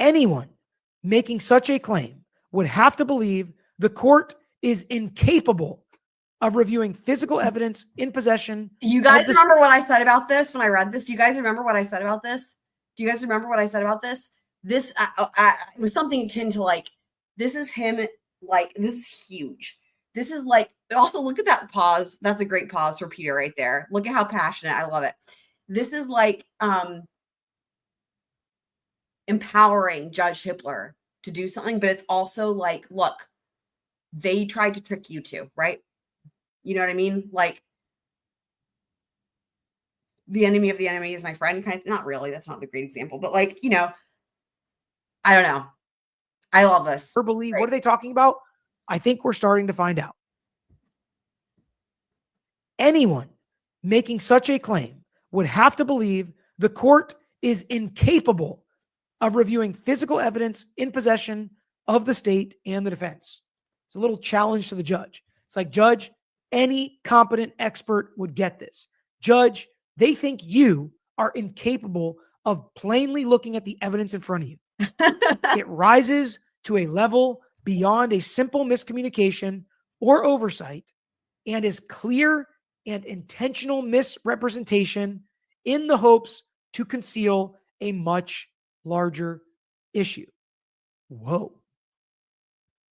Speaker 5: Anyone making such a claim would have to believe the court is incapable of reviewing physical evidence in possession.
Speaker 3: You guys remember what I said about this when I read this? Do you guys remember what I said about this? Do you guys remember what I said about this? This it was something akin to like, this is him, like, this is huge. This is like, also look at that pause. That's a great pause for Peter right there. Look at how passionate. I love it. This is like empowering Judge Hippler to do something, but it's also like, look, they tried to trick you too, right? You know what I mean? Like, the enemy of the enemy is my friend, kind of. Not really. That's not the great example, but like, I don't know. I love this.
Speaker 5: What are they talking about? I think we're starting to find out. Anyone making such a claim would have to believe the court is incapable of reviewing physical evidence in possession of the state and the defense. It's a little challenge to the judge. It's like, Judge, any competent expert would get this. Judge, they think you are incapable of plainly looking at the evidence in front of you. It rises to a level beyond a simple miscommunication or oversight and is clear and intentional misrepresentation in the hopes to conceal a much larger issue. Whoa.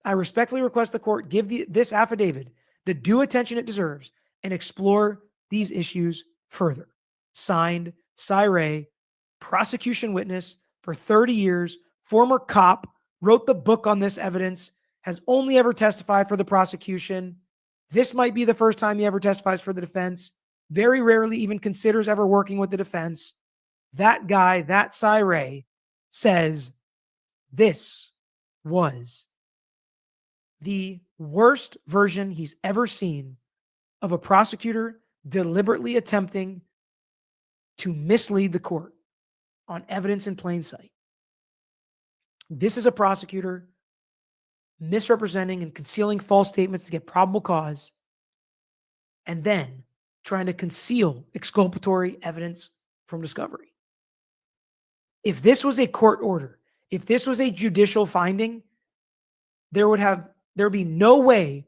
Speaker 5: I respectfully request the court give this affidavit the due attention it deserves and explore these issues further. Signed, Cy, prosecution witness for 30 years, former cop, wrote the book on this evidence, has only ever testified for the prosecution. This might be the first time he ever testifies for the defense. Very rarely even considers ever working with the defense. That guy, that Cy, says this was the worst version he's ever seen of a prosecutor deliberately attempting to mislead the court on evidence in plain sight. This is a prosecutor misrepresenting and concealing false statements to get probable cause, and then trying to conceal exculpatory evidence from discovery. If this was a court order, if this was a judicial finding, there'd be no way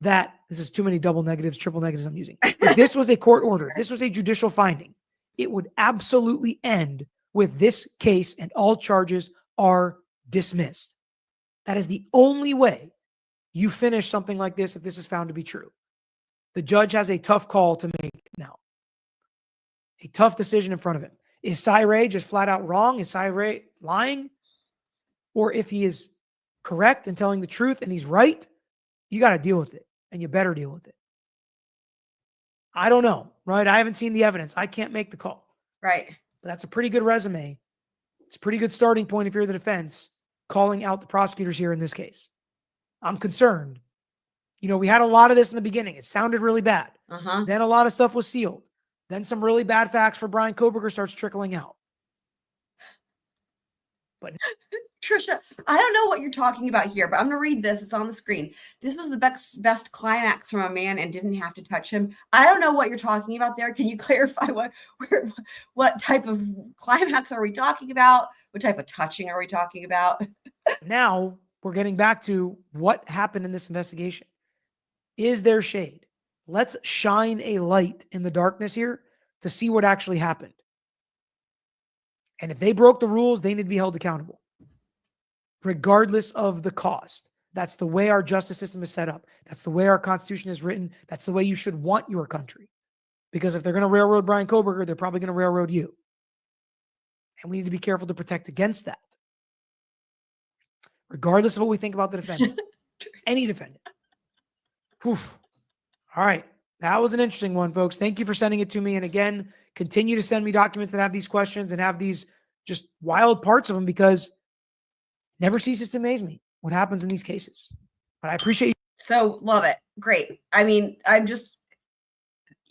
Speaker 5: that, this is too many double negatives, triple negatives I'm using. If this was a court order, this was a judicial finding, it would absolutely end with this case and all charges are dismissed. That is the only way you finish something like this if this is found to be true. The judge has a tough call to make now. A tough decision in front of him. Is Cy just flat out wrong? Is Cy lying? Or if he is correct and telling the truth and he's right, you got to deal with it, and you better deal with it. I don't know, right? I haven't seen the evidence. I can't make the call.
Speaker 3: Right.
Speaker 5: But that's a pretty good resume. It's a pretty good starting point if you're the defense, calling out the prosecutors here in this case. I'm concerned, we had a lot of this in the beginning. It sounded really bad.
Speaker 3: Uh-huh.
Speaker 5: Then a lot of stuff was sealed. Then some really bad facts for Bryan Kohberger starts trickling out. But
Speaker 3: Trisha, I don't know what you're talking about here, but I'm going to read this. It's on the screen. This was the best climax from a man and didn't have to touch him. I don't know what you're talking about there. Can you clarify what type of climax are we talking about? What type of touching are we talking about?
Speaker 5: now we're getting back to what happened in this investigation. Is there shade? Let's shine a light in the darkness here to see what actually happened. And if they broke the rules, they need to be held accountable, regardless of the cost. That's the way our justice system is set up. That's the way our Constitution is written. That's the way you should want your country. Because if they're going to railroad Bryan Kohberger, they're probably going to railroad you. And we need to be careful to protect against that. Regardless of what we think about the defendant. Any defendant. Whew. All right. That was an interesting one, folks. Thank you for sending it to me. And again, continue to send me documents that have these questions and have these just wild parts of them, because never ceases to amaze me what happens in these cases. But I appreciate you.
Speaker 3: So love it. Great. I mean, I'm just,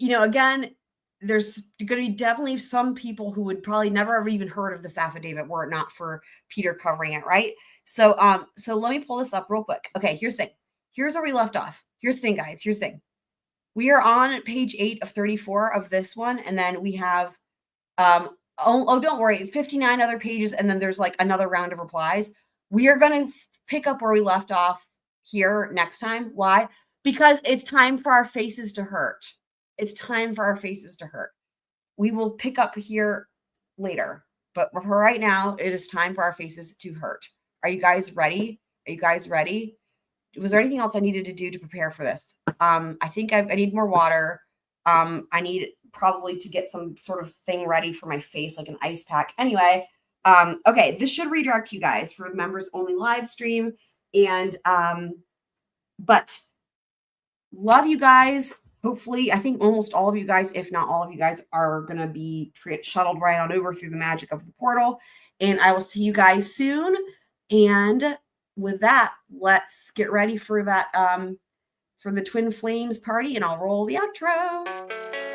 Speaker 3: again, there's going to be definitely some people who would probably never have even heard of this affidavit were it not for Peter covering it, right? So let me pull this up real quick. Okay, here's the thing. Here's where we left off. Here's the thing, guys. Here's the thing. We are on page 8 of 34 of this one, and then we have don't worry, 59 other pages, and then there's like another round of replies. We are going to pick up where we left off here next time. Why? Because it's time for our faces to hurt. It's time for our faces to hurt. We will pick up here later, but for right now, it is time for our faces to hurt. Are you guys ready? Are you guys ready? Was there anything else I needed to do to prepare for this? I think I need more water. I need probably to get some sort of thing ready for my face, like an ice pack. Anyway, okay, this should redirect you guys for the members only live stream. And, but love you guys. Hopefully, I think almost all of you guys, if not all of you guys, are going to be shuttled right on over through the magic of the portal. And I will see you guys soon. And with that, let's get ready for that, for the Twin Flames party, and I'll roll the outro.